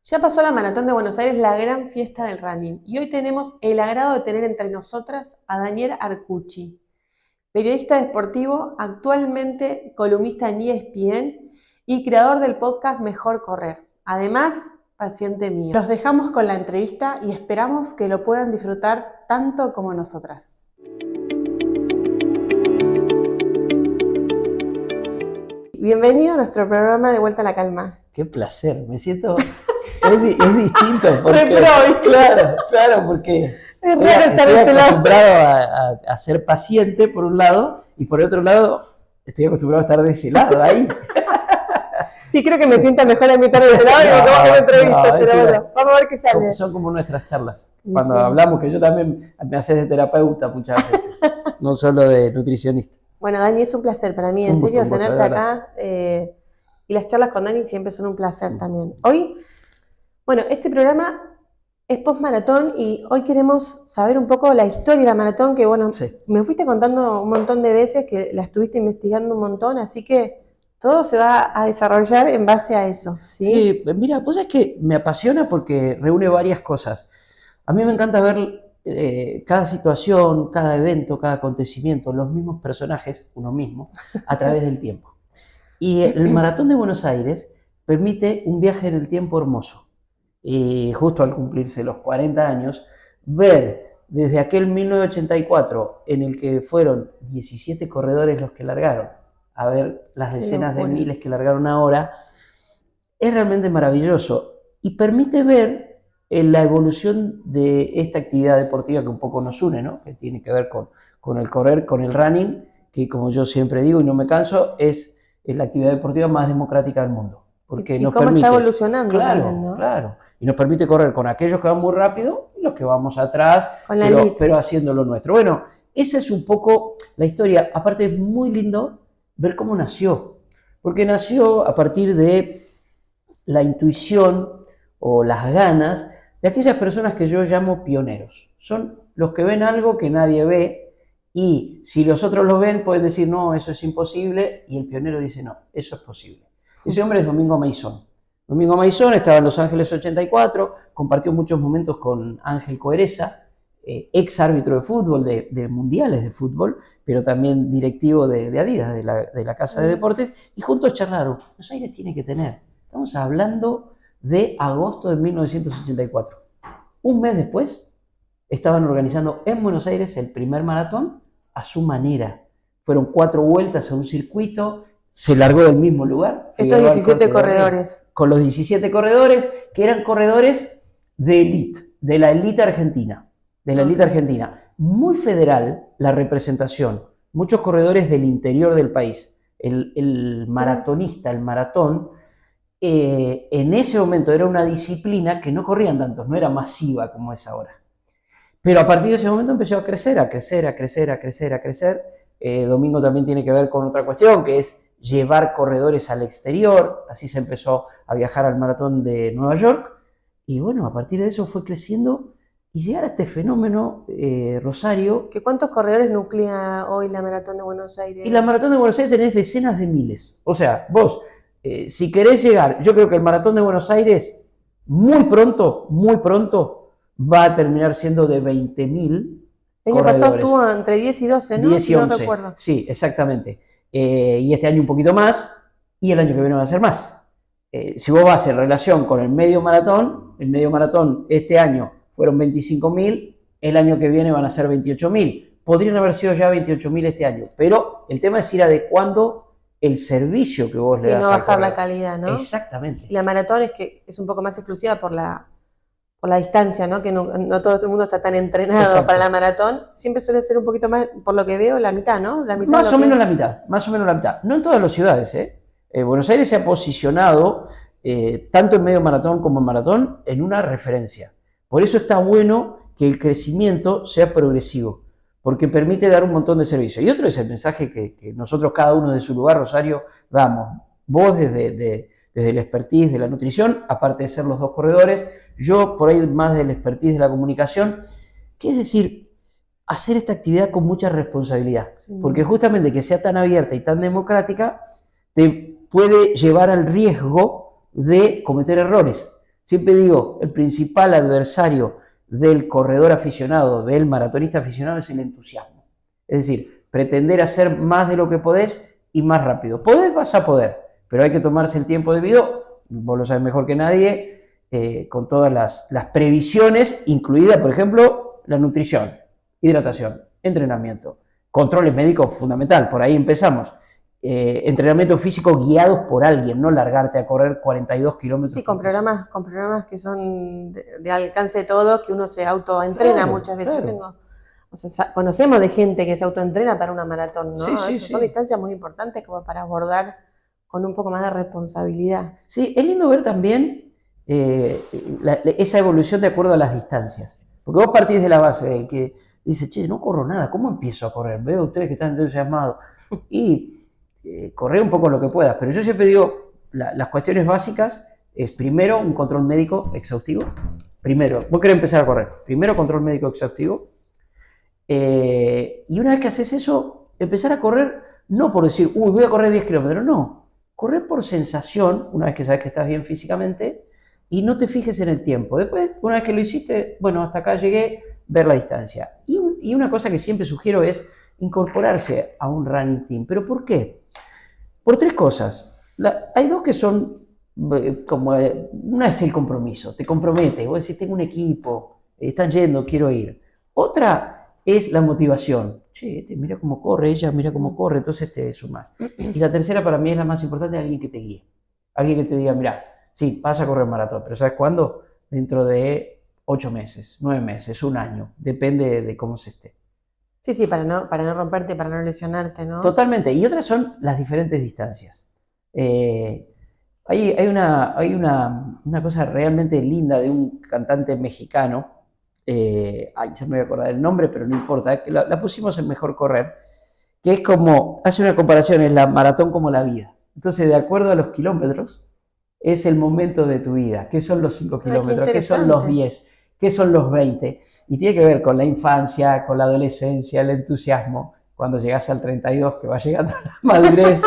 Ya pasó la Maratón de Buenos Aires, la gran fiesta del running, y hoy tenemos el agrado de tener entre nosotras a Daniel Arcucci, periodista deportivo, actualmente columnista en ESPN y creador del podcast Mejor Correr. Además, paciente mío. Los dejamos con la entrevista y esperamos que lo puedan disfrutar tanto como nosotras. Bienvenido a nuestro programa De Vuelta a la Calma. Qué placer, me siento... Es distinto porque... Claro, porque es raro estar estoy de este lado. acostumbrado a ser paciente por un lado y por otro lado estoy acostumbrado a estar de ese lado, ahí. Sí, creo que me sienta mejor a mitad de este lado y me tomo una entrevista, pero bueno, vamos a ver qué sale. Son como nuestras charlas, cuando Sí. hablamos, que yo también me haces de terapeuta muchas veces, no solo de nutricionista. Bueno, Dani, es un placer para mí, en Un serio, gusto, tenerte de verdad. acá. Y las charlas con Dani siempre son un placer también. Hoy, bueno, este programa es post-maratón y hoy queremos saber un poco la historia de la maratón, que bueno, Sí. me fuiste contando un montón de veces que la estuviste investigando un montón, así que todo se va a desarrollar en base a eso, ¿sí? Sí, mira, pues es que me apasiona porque reúne varias cosas. A mí me encanta ver cada situación, cada evento, cada acontecimiento, los mismos personajes, uno mismo, a través del tiempo. Y el Maratón de Buenos Aires permite un viaje en el tiempo hermoso. Y justo al cumplirse los 40 años, ver desde aquel 1984 en el que fueron 17 corredores los que largaron, a ver las decenas de miles que largaron ahora, es realmente maravilloso y permite ver la evolución de esta actividad deportiva que un poco nos une, ¿no? Que tiene que ver con el correr, con el running, que como yo siempre digo y no me canso, es la actividad deportiva más democrática del mundo. Porque y nos cómo permite, está evolucionando claro, también, ¿no? Claro, y nos permite correr con aquellos que van muy rápido y los que vamos atrás, Con la elite. pero haciendo lo nuestro. Bueno, esa es un poco la historia. Aparte es muy lindo ver cómo nació, porque nació a partir de la intuición o las ganas de aquellas personas que yo llamo pioneros. Son los que ven algo que nadie ve y si los otros lo ven pueden decir no, eso es imposible y el pionero dice no, eso es posible. Ese hombre es Domingo Maisón. Domingo Maisón estaba en Los Ángeles 84, compartió muchos momentos con Ángel Coereza, ex árbitro de fútbol, de mundiales de fútbol, pero también directivo de Adidas, de la Casa de Deportes, y juntos charlaron. Buenos Aires tiene que tener. Estamos hablando de agosto de 1984. Un mes después, estaban organizando en Buenos Aires el primer maratón a su manera. Fueron 4 vueltas a un circuito, se largó del mismo lugar. Estos 17 corredores. Con los 17 corredores, que eran corredores de élite, de la élite argentina. De la élite argentina. Muy federal la representación. Muchos corredores del interior del país. El maratonista, el maratón, en ese momento era una disciplina que no corrían tantos, no era masiva como es ahora. Pero a partir de ese momento empezó a crecer. Domingo también tiene que ver con otra cuestión, que es llevar corredores al exterior. Así se empezó a viajar al maratón de Nueva York. Y bueno, a partir de eso fue creciendo y llegar a este fenómeno, Rosario. ¿Cuántos corredores nuclea hoy la Maratón de Buenos Aires? Y la Maratón de Buenos Aires tenés decenas de miles. O sea, vos, si querés llegar, yo creo que el Maratón de Buenos Aires muy pronto, va a terminar siendo de 20.000. El año pasado estuvo entre 10 y 12, ¿no? 10 y 11, no recuerdo. Sí, exactamente. Y este año un poquito más, y el año que viene va a ser más. Si vos vas en relación con el medio maratón este año fueron 25.000, el año que viene van a ser 28.000. Podrían haber sido ya 28.000 este año, pero el tema es ir adecuando el servicio que vos le das. Sí, no bajar la calidad, ¿no? Exactamente. Y la maratón es un poco más exclusiva por la distancia, ¿no? Que no todo el mundo está tan entrenado. Exacto. Para la maratón. Siempre suele ser un poquito más, por lo que veo, la mitad, ¿no? Más o menos la mitad. No en todas las ciudades, Buenos Aires se ha posicionado, tanto en medio maratón como en maratón, en una referencia. Por eso está bueno que el crecimiento sea progresivo, porque permite dar un montón de servicios. Y otro es el mensaje que nosotros, cada uno de su lugar, Rosario, damos. Vos desde el expertise de la nutrición, aparte de ser los 2 corredores, yo por ahí más del expertise de la comunicación, que es decir, hacer esta actividad con mucha responsabilidad, sí. Porque justamente que sea tan abierta y tan democrática, te puede llevar al riesgo de cometer errores. Siempre digo, el principal adversario del corredor aficionado, del maratonista aficionado, es el entusiasmo. Es decir, pretender hacer más de lo que podés y más rápido. Podés, vas a poder, pero hay que tomarse el tiempo debido, vos lo sabes mejor que nadie, con todas las previsiones, incluida, por ejemplo, la nutrición, hidratación, entrenamiento, controles médicos fundamental, por ahí empezamos. Entrenamiento físico guiados por alguien, no largarte a correr 42 kilómetros. Sí, con programas que son de alcance de todos, que uno se autoentrena muchas veces. Claro. Conocemos de gente que se autoentrena para una maratón, ¿no? Sí. Son distancias muy importantes como para abordar con un poco más de responsabilidad. Sí, es lindo ver también esa evolución de acuerdo a las distancias. Porque vos partís de la base de que dice, che, no corro nada, ¿cómo empiezo a correr? Veo a ustedes que están entusiasmados. Y correr un poco lo que puedas. Pero yo siempre digo, las cuestiones básicas es primero un control médico exhaustivo. Primero, vos querés empezar a correr. Primero control médico exhaustivo. Y una vez que haces eso, empezar a correr, no por decir, uy, voy a correr 10 kilómetros, no. Correr por sensación, una vez que sabes que estás bien físicamente, y no te fijes en el tiempo. Después, una vez que lo hiciste, bueno, hasta acá llegué, ver la distancia. Y una cosa que siempre sugiero es incorporarse a un running team. ¿Pero por qué? Por tres cosas. Hay dos que son como, una es el compromiso, te compromete, vos decís, tengo un equipo, están yendo, quiero ir. Otra es la motivación. Che, mira cómo corre, ella mira cómo corre, entonces te sumás. Y la tercera para mí es la más importante, alguien que te guíe. Alguien que te diga, mira, sí, vas a correr maratón, pero ¿sabes cuándo? Dentro de 8 meses, 9 meses, un año, depende de cómo se esté. Sí, para no romperte, para no lesionarte, ¿no? Totalmente, y otras son las diferentes distancias. Hay una cosa realmente linda de un cantante mexicano, ya me voy a acordar el nombre, pero no importa, la pusimos en Mejor Correr, que es como, hace una comparación, es la maratón como la vida. Entonces, de acuerdo a los kilómetros, es el momento de tu vida. ¿Qué son los 5 kilómetros? ¿Qué son los 10? ¿Qué son los 20? Y tiene que ver con la infancia, con la adolescencia, el entusiasmo. Cuando llegas al 32, que va llegando a la madurez,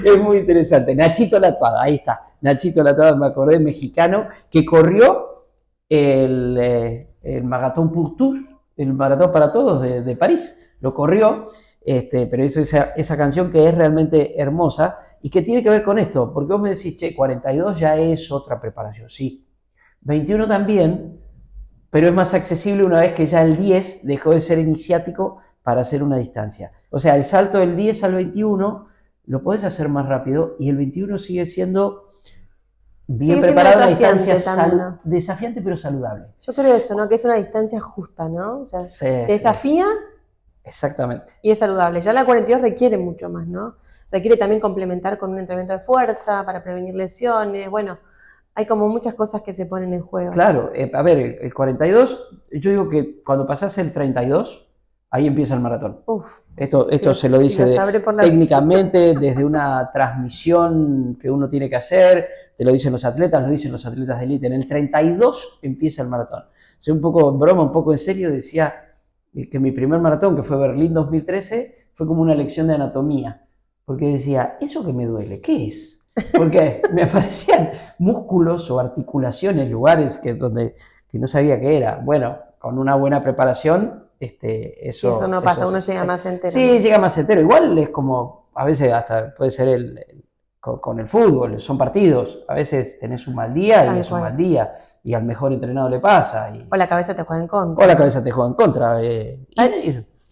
es muy interesante. Nachito Latuada, ahí está. Nachito Latuada, me acordé, mexicano, que corrió el Marathon pour tous, el maratón para todos de París. Lo corrió, pero hizo esa canción que es realmente hermosa y que tiene que ver con esto. Porque vos me decís, che, 42 ya es otra preparación. Sí. 21 también, pero es más accesible una vez que ya el 10 dejó de ser iniciático para hacer una distancia. O sea, el salto del 10 al 21 lo podés hacer más rápido y el 21 sigue siendo bien preparado, una distancia desafiante pero saludable. Yo creo eso, ¿no? Que es una distancia justa, ¿no? O sea, te desafía. Exactamente. Y es saludable. Ya la 42 requiere mucho más, ¿no? Requiere también complementar con un entrenamiento de fuerza para prevenir lesiones, bueno. Hay como muchas cosas que se ponen en juego. Claro, a ver, el 42, yo digo que cuando pasás el 32, ahí empieza el maratón. Uf, esto se lo dice técnicamente, desde una transmisión que uno tiene que hacer, te lo dicen los atletas de élite. En el 32 empieza el maratón. Soy un poco en broma, un poco en serio, decía que mi primer maratón, que fue Berlín 2013, fue como una lección de anatomía. Porque decía, ¿eso que me duele? ¿Qué es? Porque me aparecían músculos o articulaciones, lugares que no sabía qué era. Bueno, con una buena preparación, eso no pasa, uno llega más entero. Sí, ¿no? Llega más entero. Igual es como, a veces hasta puede ser con el fútbol, son partidos. A veces tenés un mal día y es un mal día. Y al mejor entrenado le pasa. O la cabeza te juega en contra. O la cabeza te juega en contra.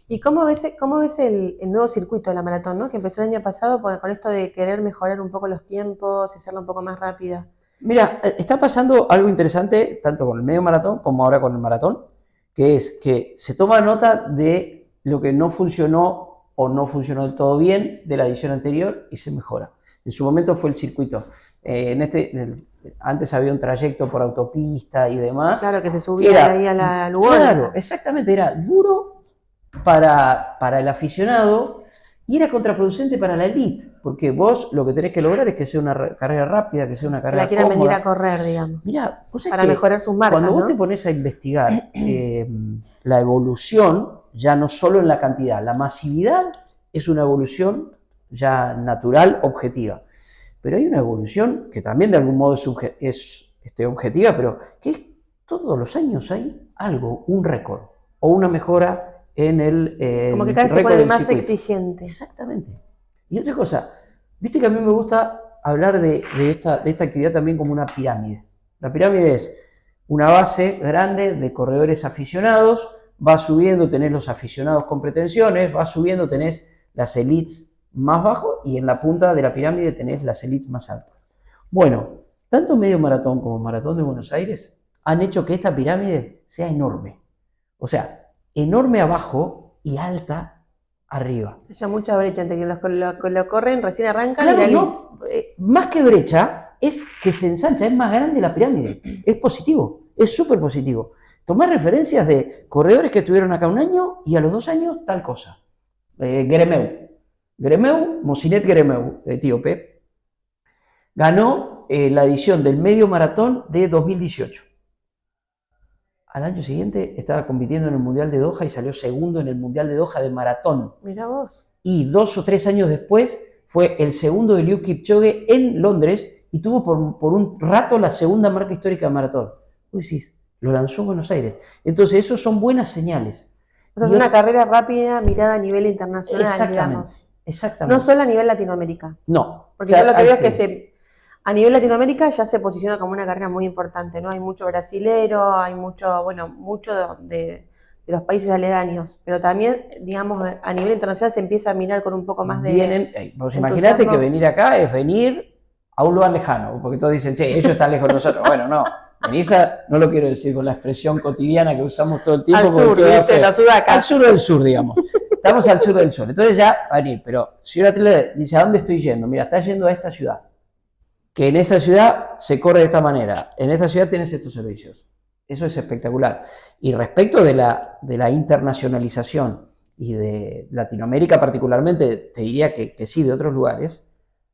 ¿Y cómo ves el nuevo circuito de la maratón, ¿no? Que empezó el año pasado con esto de querer mejorar un poco los tiempos, hacerlo un poco más rápida? Mira, está pasando algo interesante, tanto con el medio maratón como ahora con el maratón, que es que se toma nota de lo que no funcionó o no funcionó del todo bien de la edición anterior y se mejora. En su momento fue el circuito. Antes había un trayecto por autopista y demás. Claro, que se subía ahí a la Lugones. Claro, exactamente, era duro para el aficionado y era contraproducente para la elite, porque vos lo que tenés que lograr es que sea una carrera rápida, que sea una carrera cómoda. La quieran venir a correr, digamos. Mirá, para mejorar sus marcas, cuando vos te pones a investigar la evolución, ya no solo en la cantidad, la masividad es una evolución ya natural, objetiva. Pero hay una evolución que también de algún modo es objetiva, pero que es todos los años hay algo, un récord o una mejora en el Como que cada vez se récord pone del más circuito. exigente. Exactamente. Y otra cosa, viste que a mí me gusta hablar de esta actividad también como una pirámide. La pirámide es una base grande de corredores aficionados, va subiendo, tenés los aficionados con pretensiones, va subiendo, tenés las elites más bajo y en la punta de la pirámide tenés las elites más altas. Bueno, tanto medio maratón como maratón de Buenos Aires han hecho que esta pirámide sea enorme. O sea, enorme abajo y alta arriba. Hay mucha brecha entre quienes lo corren, recién arrancan Claro, y la no, más que brecha, es que se ensancha, es más grande la pirámide. Es positivo, es súper positivo. Tomar referencias de corredores que estuvieron acá un año y a los 2 años tal cosa. Gremeu, Mosinet Gremeu, etíope, ganó la edición del medio maratón de 2018. Al año siguiente estaba compitiendo en el Mundial de Doha y salió segundo en el Mundial de Doha de maratón. Mirá vos. Y 2 o 3 años después fue el segundo de Eliud Kipchoge en Londres y tuvo por un rato la segunda marca histórica de maratón. Vos decís, lo lanzó en Buenos Aires. Entonces, esos son buenas señales. O sea, es una carrera rápida mirada a nivel internacional, digamos. Exactamente. No solo a nivel Latinoamérica. No. Porque yo lo que veo es que a nivel Latinoamérica ya se posiciona como una carrera muy importante, ¿no? Hay mucho brasilero, hay mucho de los países aledaños, pero también, digamos, a nivel internacional se empieza a mirar con un poco más de... Vos imaginate que venir acá es venir a un lugar lejano, porque todos dicen, che, ellos están lejos de nosotros. Bueno, no, venís no lo quiero decir con la expresión cotidiana que usamos todo el tiempo. Al sur, ¿viste? La sudaca. Al sur del sur, digamos. Estamos al sur del sur. Entonces ya, a venir, pero si un atleta dice, ¿a dónde estoy yendo? Mira, estás yendo a esta ciudad, que en esa ciudad se corre de esta manera, en esta ciudad tienes estos servicios. Eso es espectacular. Y respecto de la internacionalización y de Latinoamérica particularmente, te diría que sí, de otros lugares,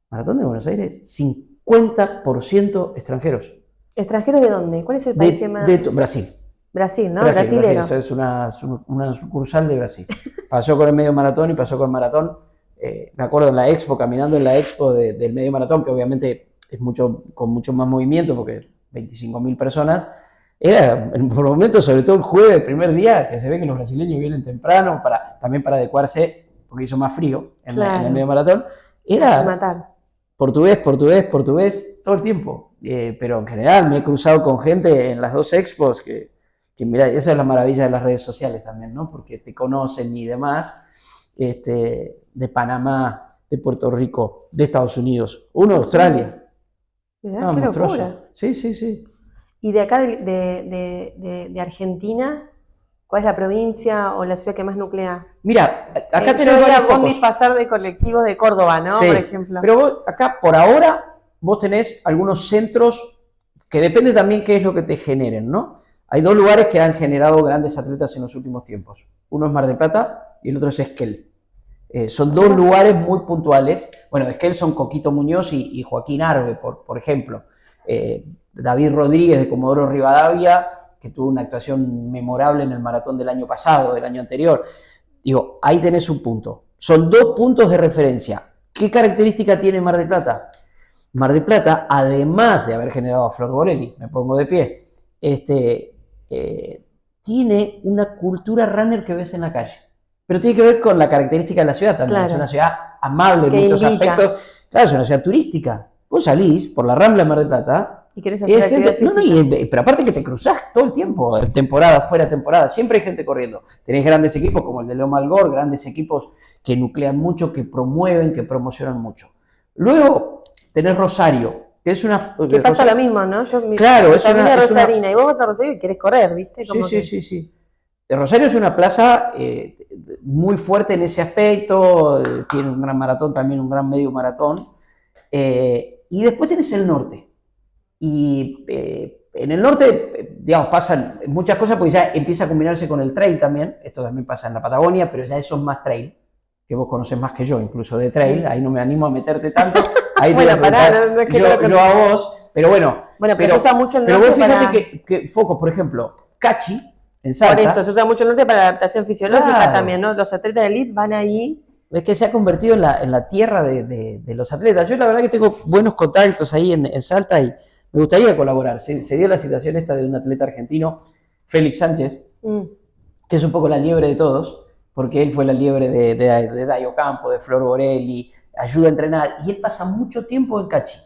Maratón de Buenos Aires, 50% extranjeros. ¿Extranjeros de dónde? ¿Cuál es el país que más...? Brasil. Brasil, ¿no? Brasilero. Brasil, es una sucursal de Brasil. Pasó con el medio maratón y pasó con el maratón. Me acuerdo en la expo, caminando en la expo del medio maratón, que obviamente es con mucho más movimiento, porque 25.000 personas. Era, por momentos, sobre todo el jueves, el primer día, que se ve que los brasileños vienen temprano, también para adecuarse, porque hizo más frío en el medio maratón. Era portugués, todo el tiempo. Pero en general me he cruzado con gente en las 2 expos que mira, esa es la maravilla de las redes sociales también, ¿no? Porque te conocen y demás, de Panamá, de Puerto Rico, de Estados Unidos, uno de Australia. Mirá, qué locura. Sí. Y de acá, de Argentina, ¿cuál es la provincia o la ciudad que más nuclea? Mira, acá tenemos varios focos. Pasar de colectivos de Córdoba, ¿no? Sí, por ejemplo. Pero vos, acá, por ahora, vos tenés algunos centros que depende también qué es lo que te generen, ¿no? Hay 2 lugares que han generado grandes atletas en los últimos tiempos. Uno es Mar del Plata y el otro es Esquel. Son 2 lugares muy puntuales. Bueno, Esquel son Coquito Muñoz y Joaquín Arbe, por ejemplo. David Rodríguez de Comodoro Rivadavia, que tuvo una actuación memorable en el maratón del año pasado, del año anterior. Digo, ahí tenés un punto. Son 2 puntos de referencia. ¿Qué característica tiene Mar del Plata? Mar del Plata, además de haber generado a Flor Borelli, me pongo de pie, tiene una cultura runner que ves en la calle. Pero tiene que ver con la característica de la ciudad también. Claro. Es una ciudad amable en muchos aspectos. Claro, es una ciudad turística. Vos salís por la Rambla de Mar del Plata y querés hacer actividad física. Pero aparte que te cruzás todo el tiempo, temporada, fuera de temporada, siempre hay gente corriendo. Tenés grandes equipos como el de Leo Malgor, grandes equipos que nuclean mucho, que promueven, que promocionan mucho. Luego tenés Rosario, que es una... Que pasa lo mismo, ¿no? Claro, es una... Rosarina, y vos vas a Rosario y querés correr, ¿viste? Sí. Rosario es una plaza muy fuerte en ese aspecto, tiene un gran maratón, también un gran medio maratón. Y después tenés el norte. Y en el norte, digamos, pasan muchas cosas porque ya empieza a combinarse con el trail también. Esto también pasa en la Patagonia, pero ya eso es más trail, que vos conocés más que yo, incluso de trail. Ahí no me animo a meterte tanto. Ahí bueno, no es que yo a vos, pero bueno. Bueno, pero se usa mucho el norte. Pero vos fíjate que focos, por ejemplo, Cachi, en Salta. Por eso, se usa mucho el norte para la adaptación fisiológica también, ¿no? Los atletas de elite van ahí. Es que se ha convertido en la tierra de los atletas. Yo la verdad que tengo buenos contactos ahí en Salta y Me gustaría colaborar. Se dio la situación esta de un atleta argentino, Félix Sánchez, que es un poco la liebre de todos, porque él fue la liebre de Dayo Campo, de Flor Borelli, ayuda a entrenar, y él pasa mucho tiempo en Cachi.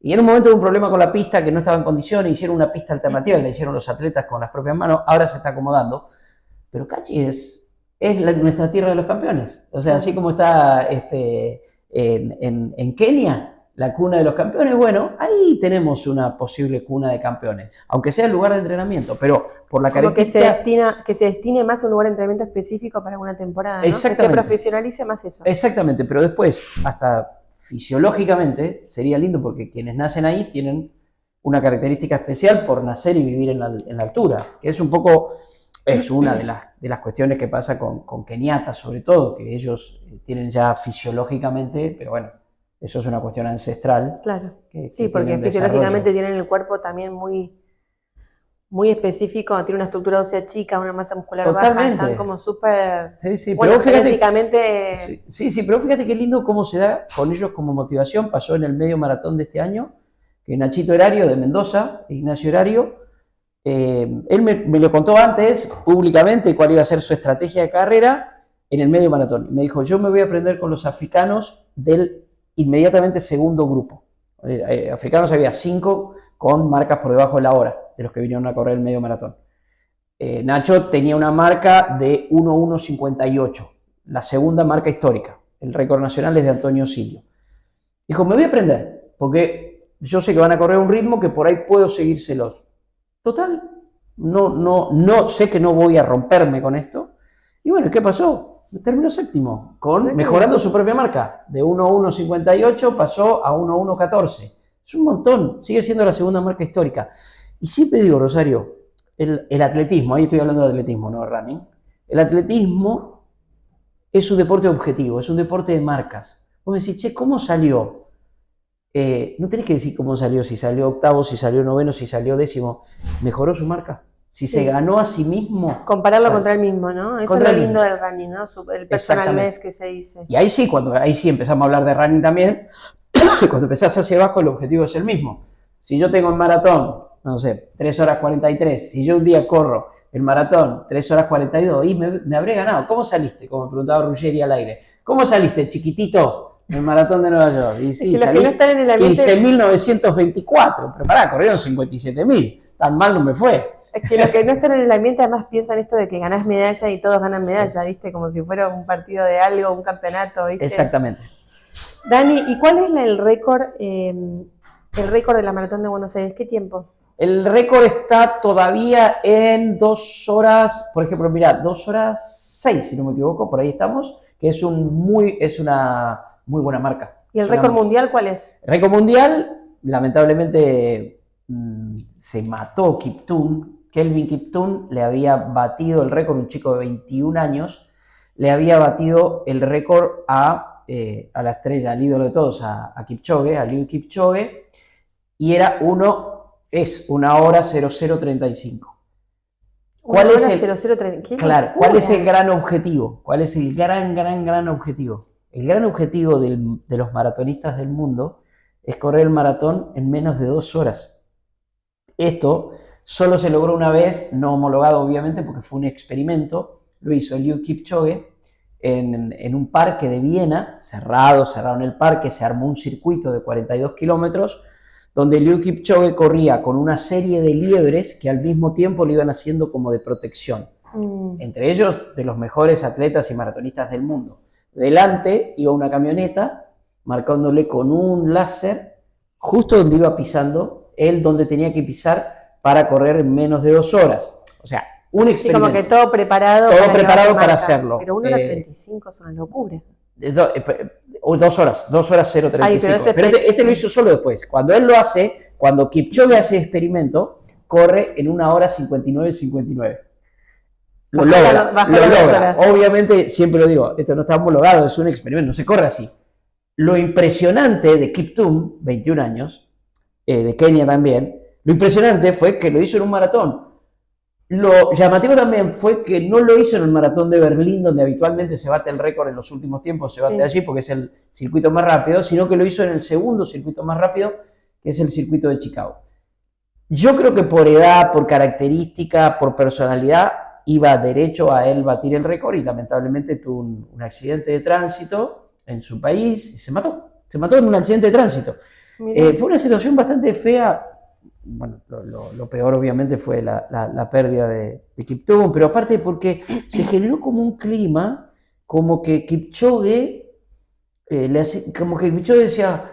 Y en un momento hubo un problema con la pista, que no estaba en condiciones, hicieron una pista alternativa, la hicieron los atletas con las propias manos, ahora se está acomodando. Pero Cachi es nuestra tierra de los campeones. O sea, así como está en Kenia, la cuna de los campeones, bueno, ahí tenemos una posible cuna de campeones, aunque sea el lugar de entrenamiento, pero por la característica... Que se destine más a un lugar de entrenamiento específico para alguna temporada, ¿no? Que se profesionalice más eso. Exactamente, pero después, hasta fisiológicamente, sería lindo porque quienes nacen ahí tienen una característica especial por nacer y vivir en la altura, que es un poco... Es una de las cuestiones que pasa con keniatas, sobre todo, que ellos tienen ya fisiológicamente, pero bueno, eso es una cuestión ancestral. Claro, sí, porque fisiológicamente tienen el cuerpo también muy específico, tiene una estructura ósea chica, una masa muscular baja, están como súper... Sí, bueno, pero fíjate, genéticamente... Sí, pero fíjate qué lindo cómo se da con ellos como motivación. Pasó en el medio maratón de este año, que Nachito Erario de Mendoza, Ignacio Erario, él me lo contó antes, públicamente, cuál iba a ser su estrategia de carrera en el medio maratón. Me dijo, yo me voy a aprender con los africanos del inmediatamente segundo grupo. Africanos había 5 con marcas por debajo de la hora, de los que vinieron a correr el medio maratón. Nacho tenía una marca de 1:1:58, la segunda marca histórica. El récord nacional es de Antonio Silio. Dijo, me voy a aprender, porque yo sé que van a correr un ritmo que por ahí puedo seguírselos. Total, no sé que no voy a romperme con esto. Y bueno, ¿qué pasó? Terminó séptimo, mejorando su propia marca. De 1:1:58 pasó a 1:1:14. Es un montón, sigue siendo la segunda marca histórica. Y siempre digo, Rosario, el atletismo, ahí estoy hablando de atletismo, no de running. El atletismo es un deporte objetivo, es un deporte de marcas. Vos me decís, che, ¿cómo salió? No tenés que decir cómo salió, si salió octavo, si salió noveno, si salió décimo. Mejoró su marca. Si se ganó a sí mismo. Compararlo contra el mismo, ¿no? Eso es lo lindo del running, ¿no? El personal best que se dice. Y ahí sí empezamos a hablar de running también. Cuando empezás hacia abajo, el objetivo es el mismo. Si yo tengo en maratón, no sé, 3:43, si yo un día corro el maratón 3:42, y me habré ganado. ¿Cómo saliste? Como me preguntaba Ruggeri al aire. ¿Cómo saliste, chiquitito? El maratón de Nueva York. Y sí, es que los que no están en el ambiente... 15.924. Pero pará, corrieron 57.000. Tan mal no me fue. Es que los que no están en el ambiente además piensan esto de que ganás medalla y todos ganan medalla, ¿viste? Como si fuera un partido de algo, un campeonato, ¿viste? Exactamente. Dani, ¿y cuál es el récord de la Maratón de Buenos Aires? ¿Qué tiempo? El récord está todavía en 2 horas, por ejemplo, mirá, 2:06, si no me equivoco, por ahí estamos, que es una muy buena marca. ¿Y el récord mundial cuál es? El récord mundial, lamentablemente, se mató Kiptum. Kelvin Kiptum le había batido el récord, un chico de 21 años, le había batido el récord a la estrella, al ídolo de todos, a Kipchoge, a Eliud Kipchoge, y es 1:00:35. ¿Cuál es el 00:30? Claro, ¿cuál es el gran objetivo? ¿Cuál es el gran objetivo? El gran objetivo de los maratonistas del mundo es correr el maratón en menos de 2 horas. Esto solo se logró una vez, no homologado obviamente porque fue un experimento, lo hizo Eliud Kipchoge en un parque de Viena, cerraron el parque, se armó un circuito de 42 kilómetros, donde Eliud Kipchoge corría con una serie de liebres que al mismo tiempo lo iban haciendo como de protección. Entre ellos, de los mejores atletas y maratonistas del mundo. Delante iba una camioneta marcándole con un láser justo donde iba pisando, él donde tenía que pisar para correr en menos de 2 horas. O sea, un experimento. Sí, como que todo preparado. Para hacerlo. Pero 1:35 es una locura. 2 horas, 2:0:35. Pero este lo hizo solo después. Cuando él lo hace, cuando Kipchoge hace el experimento, corre en 1:59:59. Lo logra. Obviamente, siempre lo digo, esto no está homologado, es un experimento, no se corre así. Lo impresionante de Kiptum, 21 años, de Kenia también, lo impresionante fue que lo hizo en un maratón. Lo llamativo también fue que no lo hizo en el maratón de Berlín, donde habitualmente se bate el récord en los últimos tiempos, se bate allí porque es el circuito más rápido, sino que lo hizo en el segundo circuito más rápido, que es el circuito de Chicago. Yo creo que por edad, por característica, por personalidad, iba derecho a él batir el récord y lamentablemente tuvo un accidente de tránsito en su país y se mató. Se mató en un accidente de tránsito. Fue una situación bastante fea. Bueno, lo peor obviamente fue la pérdida de Kipchoge, pero aparte porque se generó como un clima, como que Kipchoge, como que Kipchoge decía,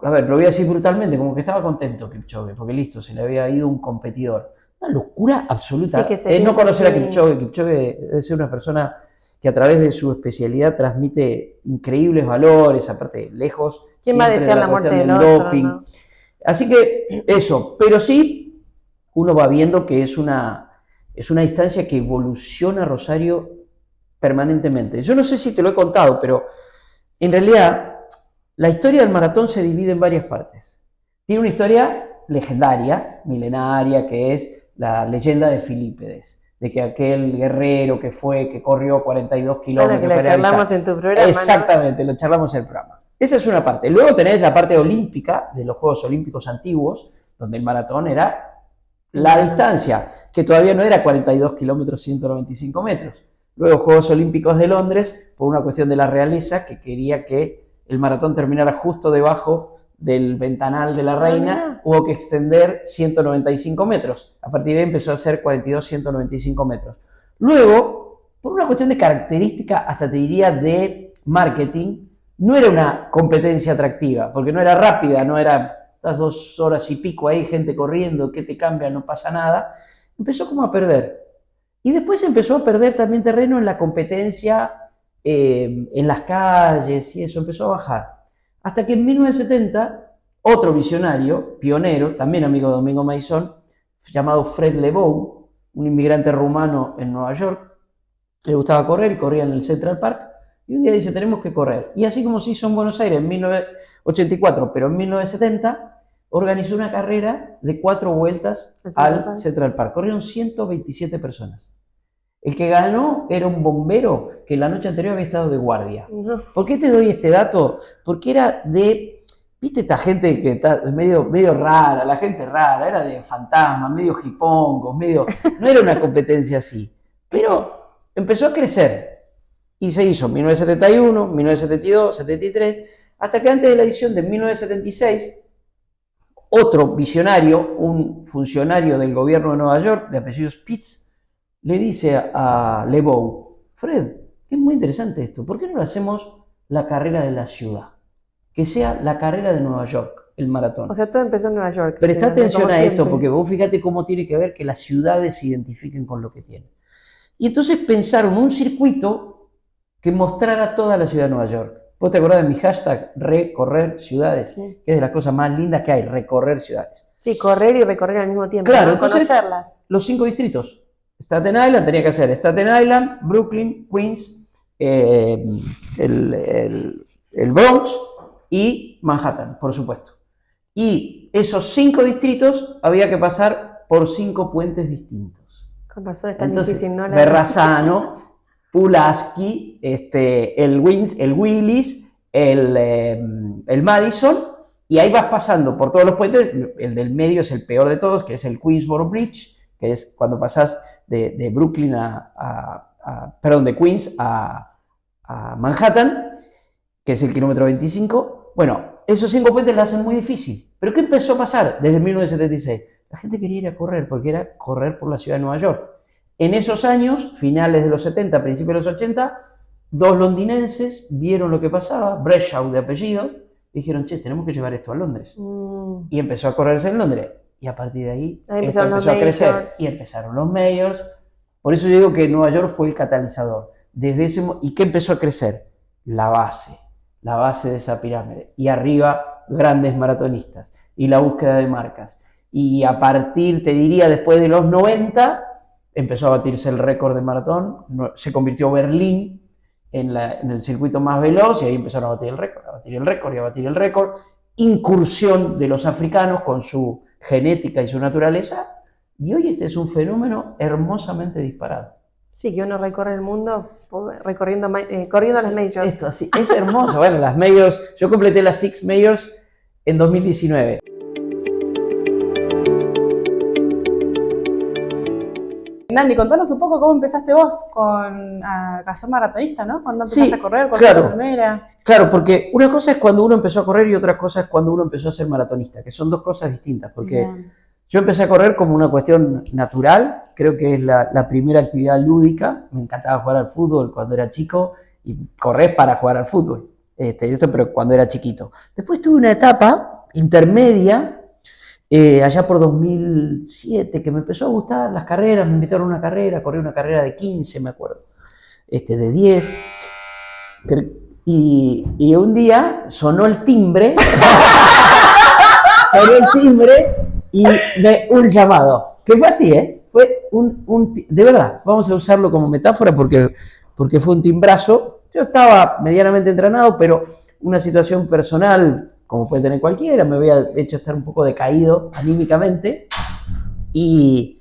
a ver, lo voy a decir brutalmente, como que estaba contento Kipchoge, porque listo, se le había ido un competidor. Una locura absoluta. Sí, No conocer así. a Kipchoge. Kipchoge debe ser una persona que a través de su especialidad transmite increíbles valores, aparte lejos. ¿Quién va a desear la muerte del doping. otro? ¿No? Así que eso, pero sí uno va viendo que es una distancia que evoluciona Rosario permanentemente. Yo no sé si te lo he contado, pero en realidad la historia del maratón se divide en varias partes. Tiene una historia legendaria, milenaria, que es la leyenda de Filípides, de que aquel guerrero que corrió 42 kilómetros. Bueno, que lo charlamos en tu programa. Exactamente, ¿no? Lo charlamos en el programa. Esa es una parte. Luego tenés la parte olímpica de los Juegos Olímpicos antiguos, donde el maratón era la distancia, que todavía no era 42 kilómetros, 195 metros. Luego Juegos Olímpicos de Londres, por una cuestión de la realeza, que quería que el maratón terminara justo debajo del ventanal de la reina, hubo que extender 195 metros. A partir de ahí empezó a ser 42, 195 metros. Luego, por una cuestión de característica, hasta te diría de marketing, no era una competencia atractiva, porque no era rápida, no era las 2 horas y pico ahí, gente corriendo, que te cambia, no pasa nada. Empezó como a perder. Y después empezó a perder también terreno en la competencia, en las calles y eso, empezó a bajar. Hasta que en 1970, otro visionario, pionero, también amigo de Domingo Maisón, llamado Fred Lebow, un inmigrante rumano en Nueva York, le gustaba correr y corría en el Central Park, y un día dice, tenemos que correr. Y así como se hizo en Buenos Aires en 1984, pero en 1970, organizó una carrera de 4 vueltas al Central Park. Corrieron 127 personas. El que ganó era un bombero que la noche anterior había estado de guardia. ¿Por qué te doy este dato? Porque era de, viste esta gente que está medio rara, la gente rara, era de fantasmas, medio hipongos, no era una competencia así. Pero empezó a crecer y se hizo en 1971, 1972, 73, hasta que antes de la edición de 1976, otro visionario, un funcionario del gobierno de Nueva York, de apellido Spitz, le dice a Lebow, Fred, es muy interesante esto, ¿por qué no lo hacemos la carrera de la ciudad? Que sea la carrera de Nueva York, el maratón. O sea, todo empezó en Nueva York. Presta atención a esto, porque vos fíjate cómo tiene que ver que las ciudades se identifiquen con lo que tienen. Y entonces pensaron un circuito que mostrara toda la ciudad de Nueva York. ¿Vos te acordás de mi hashtag, recorrer ciudades? Sí. Que es de las cosas más lindas que hay, recorrer ciudades. Sí, correr y recorrer al mismo tiempo. Claro, entonces, conocerlas. Los 5 distritos. Staten Island tenía que hacer Staten Island, Brooklyn, Queens, el Bronx y Manhattan, por supuesto. Y esos 5 distritos había que pasar por 5 puentes distintos. Con razón es tan difícil, ¿no? Verrazano, Pulaski, el Willis, el Madison, y ahí vas pasando por todos los puentes. El del medio es el peor de todos, que es el Queensboro Bridge, que es cuando pasas de Brooklyn de Queens a Manhattan, que es el kilómetro 25. Bueno, esos 5 puentes la hacen muy difícil. ¿Pero qué empezó a pasar desde 1976? La gente quería ir a correr, porque era correr por la ciudad de Nueva York. En esos años, finales de los 70, principios de los 80, 2 londinenses vieron lo que pasaba, Breshaw de apellido, y dijeron, che, tenemos que llevar esto a Londres. Y empezó a correrse en Londres. Y a partir de ahí esto empezó a crecer. Y empezaron los majors. Por eso yo digo que Nueva York fue el catalizador. ¿Y qué empezó a crecer? La base de esa pirámide. Y arriba, grandes maratonistas. Y la búsqueda de marcas. Y a partir, te diría, después de los 90, empezó a batirse el récord de maratón. Se convirtió Berlín en el circuito más veloz. Y ahí empezaron a batir el récord, a batir el récord y a batir el récord. Incursión de los africanos con su genética y su naturaleza, y hoy este es un fenómeno hermosamente disparado. Sí, que uno recorre el mundo corriendo las majors. Esto sí, es hermoso. Bueno, las majors, yo completé las 6 majors en 2019. Nani, contanos un poco cómo empezaste vos a ser maratonista, ¿no? ¿Cuándo empezaste Sí, a correr? ¿Cuál fue claro. la primera? Claro, porque una cosa es cuando uno empezó a correr y otra cosa es cuando uno empezó a ser maratonista, que son dos cosas distintas, porque Bien. yo empecé a correr como una cuestión natural, creo que es la primera actividad lúdica, me encantaba jugar al fútbol cuando era chico y correr para jugar al fútbol, esto pero cuando era chiquito. Después tuve una etapa intermedia, allá por 2007, que me empezó a gustar las carreras, me invitaron a una carrera, corrí una carrera de 15, me acuerdo, de 10, y un día sonó el timbre, y un llamado, que fue así, fue de verdad, vamos a usarlo como metáfora porque fue un timbrazo. Yo estaba medianamente entrenado, pero una situación personal, como puede tener cualquiera, me había hecho estar un poco decaído anímicamente, y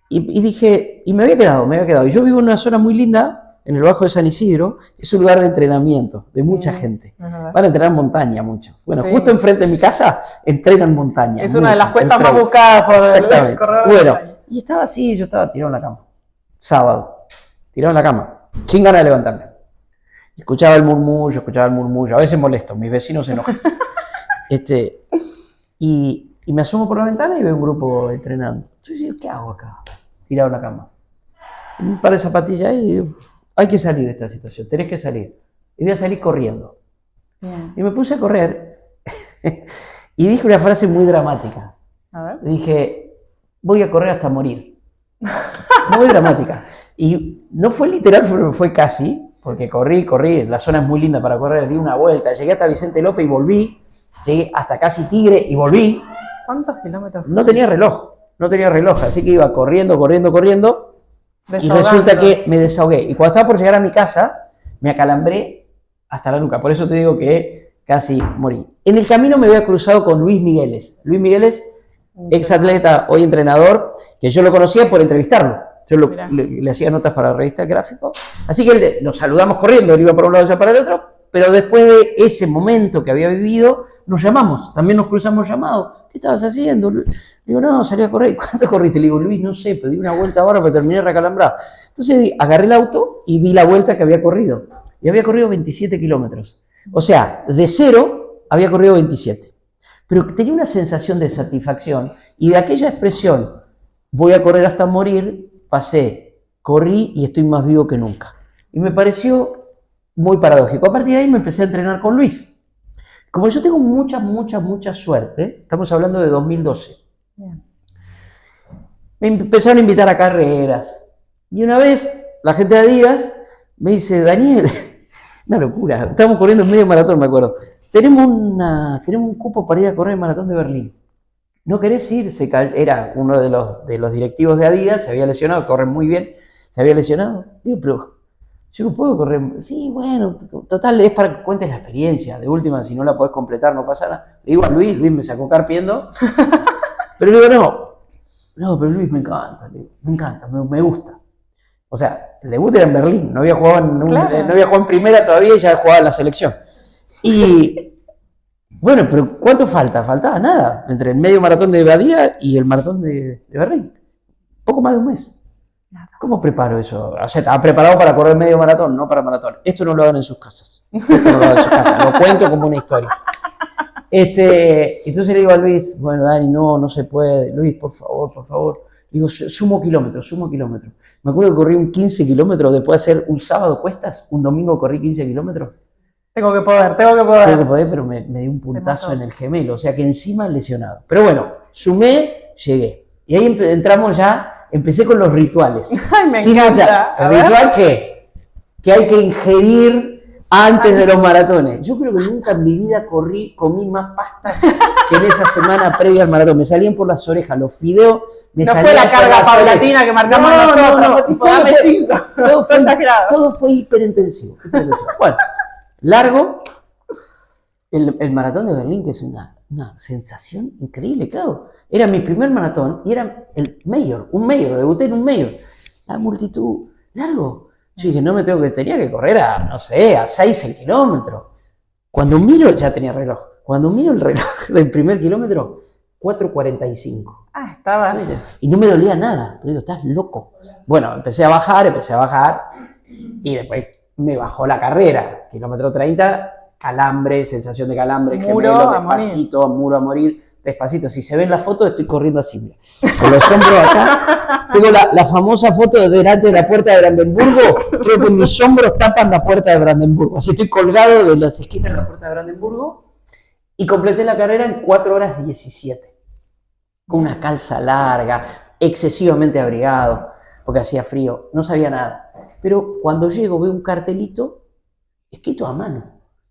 dije, y me había quedado. Y yo vivo en una zona muy linda, en el Bajo de San Isidro, es un lugar de entrenamiento de mucha gente. Van a entrenar montaña mucho. Bueno, sí. Justo enfrente de mi casa entrenan montaña. Es una de las cuestas más buscadas por el corredor. Bueno, y estaba así, yo estaba tirado en la cama. Sábado, tirado en la cama, sin ganas de levantarme. Escuchaba el murmullo, a veces molesto, mis vecinos se enojan. Y me asomo por la ventana y veo un grupo entrenando. Yo digo, ¿qué hago acá? Tirado en la cama. Un par de zapatillas y digo, hay que salir de esta situación, tenés que salir. Y voy a salir corriendo. Bien. Y me puse a correr y dije una frase muy dramática. A ver. Dije, voy a correr hasta morir. Muy dramática. Y no fue literal, fue casi, porque corrí, la zona es muy linda para correr, di una vuelta, llegué hasta Vicente López y volví, llegué hasta casi Tigre y volví. ¿Cuántos kilómetros? No tenía reloj, así que iba corriendo. Y resulta que me desahogué. Y cuando estaba por llegar a mi casa, me acalambré hasta la nuca. Por eso te digo que casi morí. En el camino me había cruzado con Luis Migueles. Luis Migueles, ex atleta, hoy entrenador, que yo lo conocía por entrevistarlo. Yo le hacía notas para la revista Gráfico. Así que nos saludamos corriendo, él iba para un lado y yo para el otro. Pero después de ese momento que había vivido, nos llamamos. También nos cruzamos llamados. ¿Qué estabas haciendo? Le digo, no, salí a correr. ¿Cuánto corriste? Le digo, Luis, no sé, pero di una vuelta ahora, pero terminé recalambrado. Entonces agarré el auto y di la vuelta que había corrido. Y había corrido 27 kilómetros. O sea, de 0 había corrido 27. Pero tenía una sensación de satisfacción. Y de aquella expresión, voy a correr hasta morir, pasé, corrí y estoy más vivo que nunca. Y me pareció muy paradójico. A partir de ahí me empecé a entrenar con Luis. Como yo tengo mucha suerte, estamos hablando de 2012, bien. Me empezaron a invitar a carreras. Y una vez, la gente de Adidas me dice, Daniel, una locura, estábamos corriendo en medio maratón, me acuerdo. Tenemos un cupo para ir a correr el maratón de Berlín. ¿No querés ir? Era uno de los directivos de Adidas, se había lesionado, corre muy bien, se había lesionado. Digo, pero yo no puedo correr. Sí, bueno, total, es para que cuentes la experiencia. De última, si no la podés completar, no pasa nada. Le digo a Luis me sacó carpiendo. Pero le digo, no, pero Luis me encanta, me gusta. O sea, el debut era en Berlín, no había jugado en primera todavía y ya jugaba en la selección. Y bueno, pero ¿cuánto falta? Faltaba nada, entre el medio maratón de Badía y el maratón de Berlín. Poco más de un mes. ¿Cómo preparo eso? O sea, estaba preparado para correr medio maratón, no para maratón. Esto no lo hagan en sus casas. Lo cuento como una historia. Entonces le digo a Luis, bueno, Dani, no se puede. Luis, por favor. Digo, sumo kilómetros. Me acuerdo que corrí un 15 kilómetros después de hacer un sábado cuestas, un domingo corrí 15 kilómetros. Tengo que poder. Pero me di un puntazo en el gemelo, o sea que encima lesionado. Pero bueno, sumé, llegué. Y ahí entramos ya. Empecé con los rituales. Ay, me encanta. ¿El ritual qué? Que hay que ingerir antes de los maratones. Yo creo que nunca en mi vida comí más pastas que en esa semana previa al maratón. Me salían por las orejas, los fideos me salían. No fue la carga paulatina que marcamos nosotros. Fue tipo, dame 5. Todo fue hiperintensivo. Bueno, largo. El maratón de Berlín, que es una sensación increíble, claro. Era mi primer maratón y era un mayor, debuté en un mayor. La multitud, largo. Yo dije, tenía que correr a 6 kilómetros. Cuando miro, ya tenía reloj. Cuando miro el reloj del primer kilómetro, 4:45. Ah, estabas. Y no me dolía nada. Pero digo, estás loco. Bueno, empecé a bajar y después me bajó la carrera. Kilómetro 30, calambre, sensación de calambre, Muro gemelo, a morir. despacito, muro a morir, despacito. Si se ven las fotos, estoy corriendo así, mira. Con los hombros acá. Tengo la famosa foto de delante de la puerta de Brandenburgo. Creo que mis hombros tapan la puerta de Brandenburgo. Así estoy colgado de las esquinas de la puerta de Brandenburgo. Y completé la carrera en 4 horas 17. Con una calza larga, excesivamente abrigado, porque hacía frío, no sabía nada. Pero cuando llego veo un cartelito escrito a mano,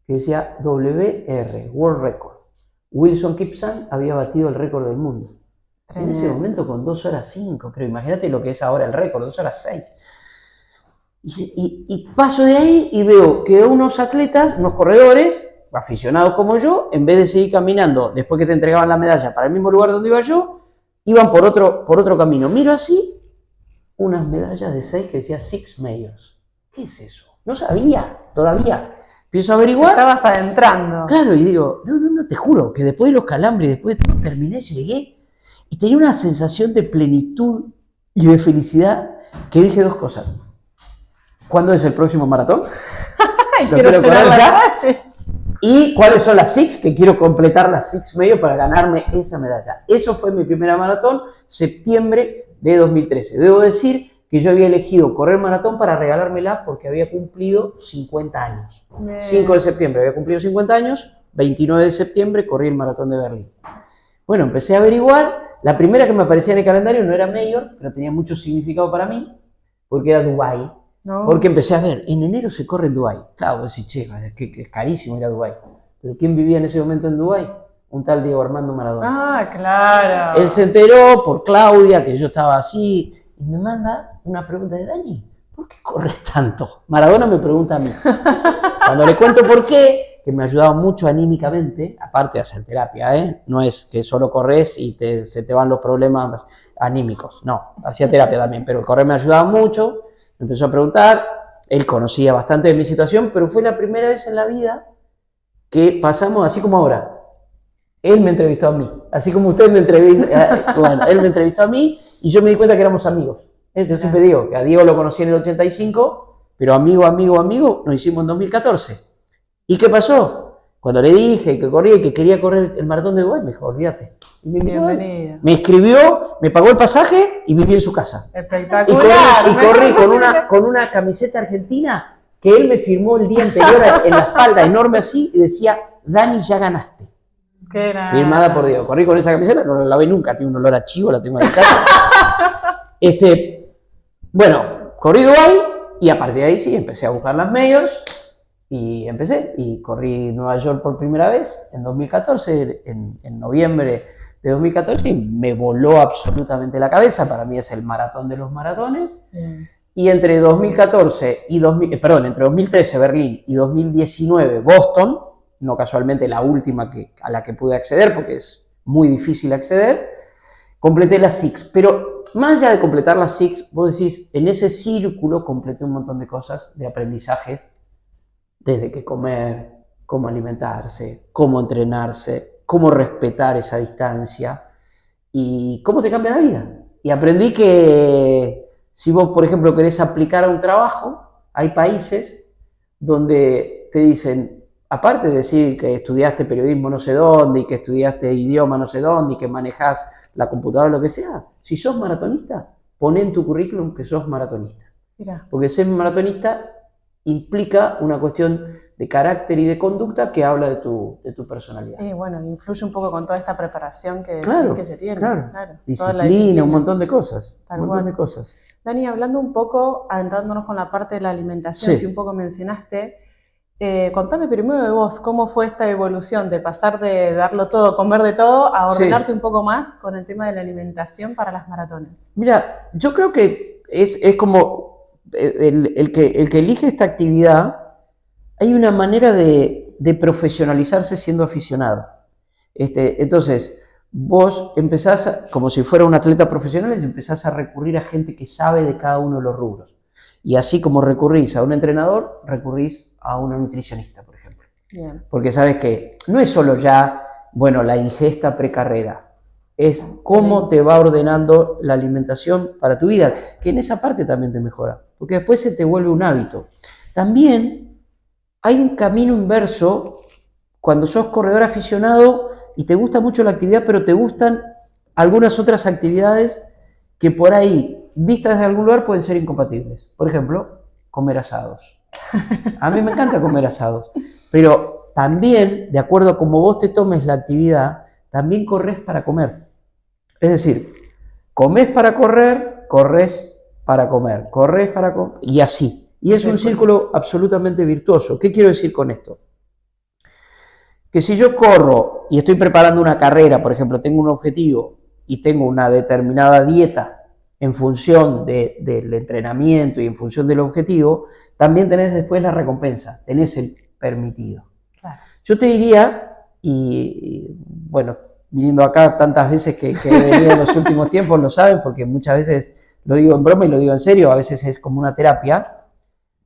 que decía WR, World Record. Wilson Kipsang había batido el récord del mundo. En ese momento con 2 horas 5, creo. Imagínate lo que es ahora el récord, 2 horas 6. Y paso de ahí y veo que unos atletas, unos corredores, aficionados como yo, en vez de seguir caminando después que te entregaban la medalla para el mismo lugar donde iba yo, iban por otro camino. Miro así, unas medallas de 6 que decía 6 Majors. ¿Qué es eso? No sabía todavía. Empiezo a averiguar. Estabas adentrando. Claro, y digo, no, te juro, que después de los calambres, después de todo, terminé, llegué, y tenía una sensación de plenitud y de felicidad que dije 2 cosas. ¿Cuándo es el próximo maratón? Ay, quiero llenar las edades. ¿Y cuáles son las 6? Que quiero completar las 6 Majors para ganarme esa medalla. Eso fue mi primera maratón, septiembre de 2013. Debo decir que yo había elegido correr maratón para regalármela porque había cumplido 50 años. Bien. 5 de septiembre había cumplido 50 años, 29 de septiembre corrí el maratón de Berlín. Bueno, empecé a averiguar. La primera que me aparecía en el calendario no era Major, pero tenía mucho significado para mí, porque era Dubái. No. Porque empecé a ver, en enero se corre en Dubái. Claro, decís, che, que es carísimo ir a Dubái. Pero ¿quién vivía en ese momento en Dubái? Un tal Diego Armando Maradona. Ah, claro. Él se enteró por Claudia que yo estaba así y me manda una pregunta de Dani, ¿por qué corres tanto? Maradona me pregunta a mí. Cuando le cuento por qué, que me ayudaba mucho anímicamente, aparte de hacer terapia, no es que solo corres y se te van los problemas anímicos, no, hacía terapia también, pero el correr me ayudaba mucho. Me empezó a preguntar, él conocía bastante de mi situación, pero fue la primera vez en la vida que pasamos así como ahora. Él me entrevistó a mí, así como usted me entrevistó, bueno, él me entrevistó a mí y yo me di cuenta que éramos amigos. Yo siempre digo que a Diego lo conocí en el 85, pero amigo, nos hicimos en 2014. ¿Y qué pasó? Cuando le dije que corría y que quería correr el maratón de Dubái, me dijo, olvídate. Y me invitó, bienvenido. me escribió, me pagó el pasaje y viví en su casa. Espectacular. Y corrí con una camiseta argentina que él me firmó el día anterior en la espalda, enorme así, y decía, Dani, ya ganaste. Qué grande. Firmada por Diego. Corrí con esa camiseta, no la lavé nunca, tiene un olor a chivo, la tengo en la casa. Bueno, corrí Dubái y a partir de ahí sí, empecé a buscar las majors y empecé. Y corrí Nueva York por primera vez en 2014, en noviembre de 2014, y me voló absolutamente la cabeza. Para mí es el maratón de los maratones. Y entre 2014 y entre 2013 Berlín y 2019 Boston, no casualmente la última a la que pude acceder porque es muy difícil acceder, completé las 6. Pero más allá de completar las 6, vos decís, en ese círculo completé un montón de cosas, de aprendizajes, desde qué comer, cómo alimentarse, cómo entrenarse, cómo respetar esa distancia y cómo te cambia la vida. Y aprendí que si vos, por ejemplo, querés aplicar a un trabajo, hay países donde te dicen, aparte de decir que estudiaste periodismo no sé dónde y que estudiaste idioma no sé dónde y que manejás la computadora o lo que sea, si sos maratonista, poné en tu currículum que sos maratonista. Mirá. Porque ser maratonista implica una cuestión de carácter y de conducta que habla de tu personalidad. Y bueno, influye un poco con toda esta preparación que, Claro, que se tiene. claro. Toda la Disciplina, un montón de cosas. Tal Un montón cual. de cosas. Dani, hablando un poco, adentrándonos con la parte de la alimentación Sí. que un poco mencionaste, contame primero de vos, ¿cómo fue esta evolución de pasar de darlo todo, comer de todo, a ordenarte un poco más con el tema de la alimentación para las maratones? Mira, yo creo que es como el que elige esta actividad, hay una manera de profesionalizarse siendo aficionado. Entonces, vos empezás, como si fuera un atleta profesional, empezás a recurrir a gente que sabe de cada uno de los rubros. Y así como recurrís a un entrenador, recurrís a una nutricionista, por ejemplo. Bien. Porque sabes que no es solo ya, bueno, la ingesta precarrera. es cómo te va ordenando la alimentación para tu vida, que en esa parte también te mejora, porque después se te vuelve un hábito. También hay un camino inverso cuando sos corredor aficionado y te gusta mucho la actividad, pero te gustan algunas otras actividades que por ahí, vistas desde algún lugar, pueden ser incompatibles. Por ejemplo, comer asados. A mí me encanta comer asados, pero también, de acuerdo a cómo vos te tomes la actividad, también corres para comer. Es decir, comes para correr, corres para comer, corres para comer, y así. Y es un círculo absolutamente virtuoso. ¿Qué quiero decir con esto? Que si yo corro y estoy preparando una carrera, por ejemplo, tengo un objetivo y tengo una determinada dieta en función del entrenamiento y en función del objetivo, también tenés después la recompensa, tenés el permitido. Claro. Yo te diría, y bueno, viniendo acá tantas veces que he venido en los últimos tiempos, lo saben, porque muchas veces lo digo en broma y lo digo en serio, a veces es como una terapia,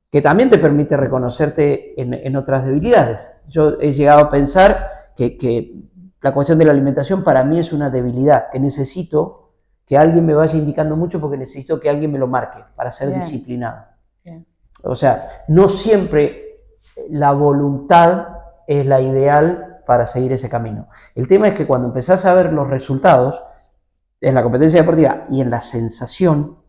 que también te permite reconocerte en otras debilidades. Yo he llegado a pensar que la cuestión de la alimentación para mí es una debilidad, que necesito que alguien me vaya indicando mucho porque necesito que alguien me lo marque para ser disciplinado. Bien. O sea, no siempre la voluntad es la ideal para seguir ese camino. El tema es que cuando empezás a ver los resultados en la competencia deportiva y en la sensación,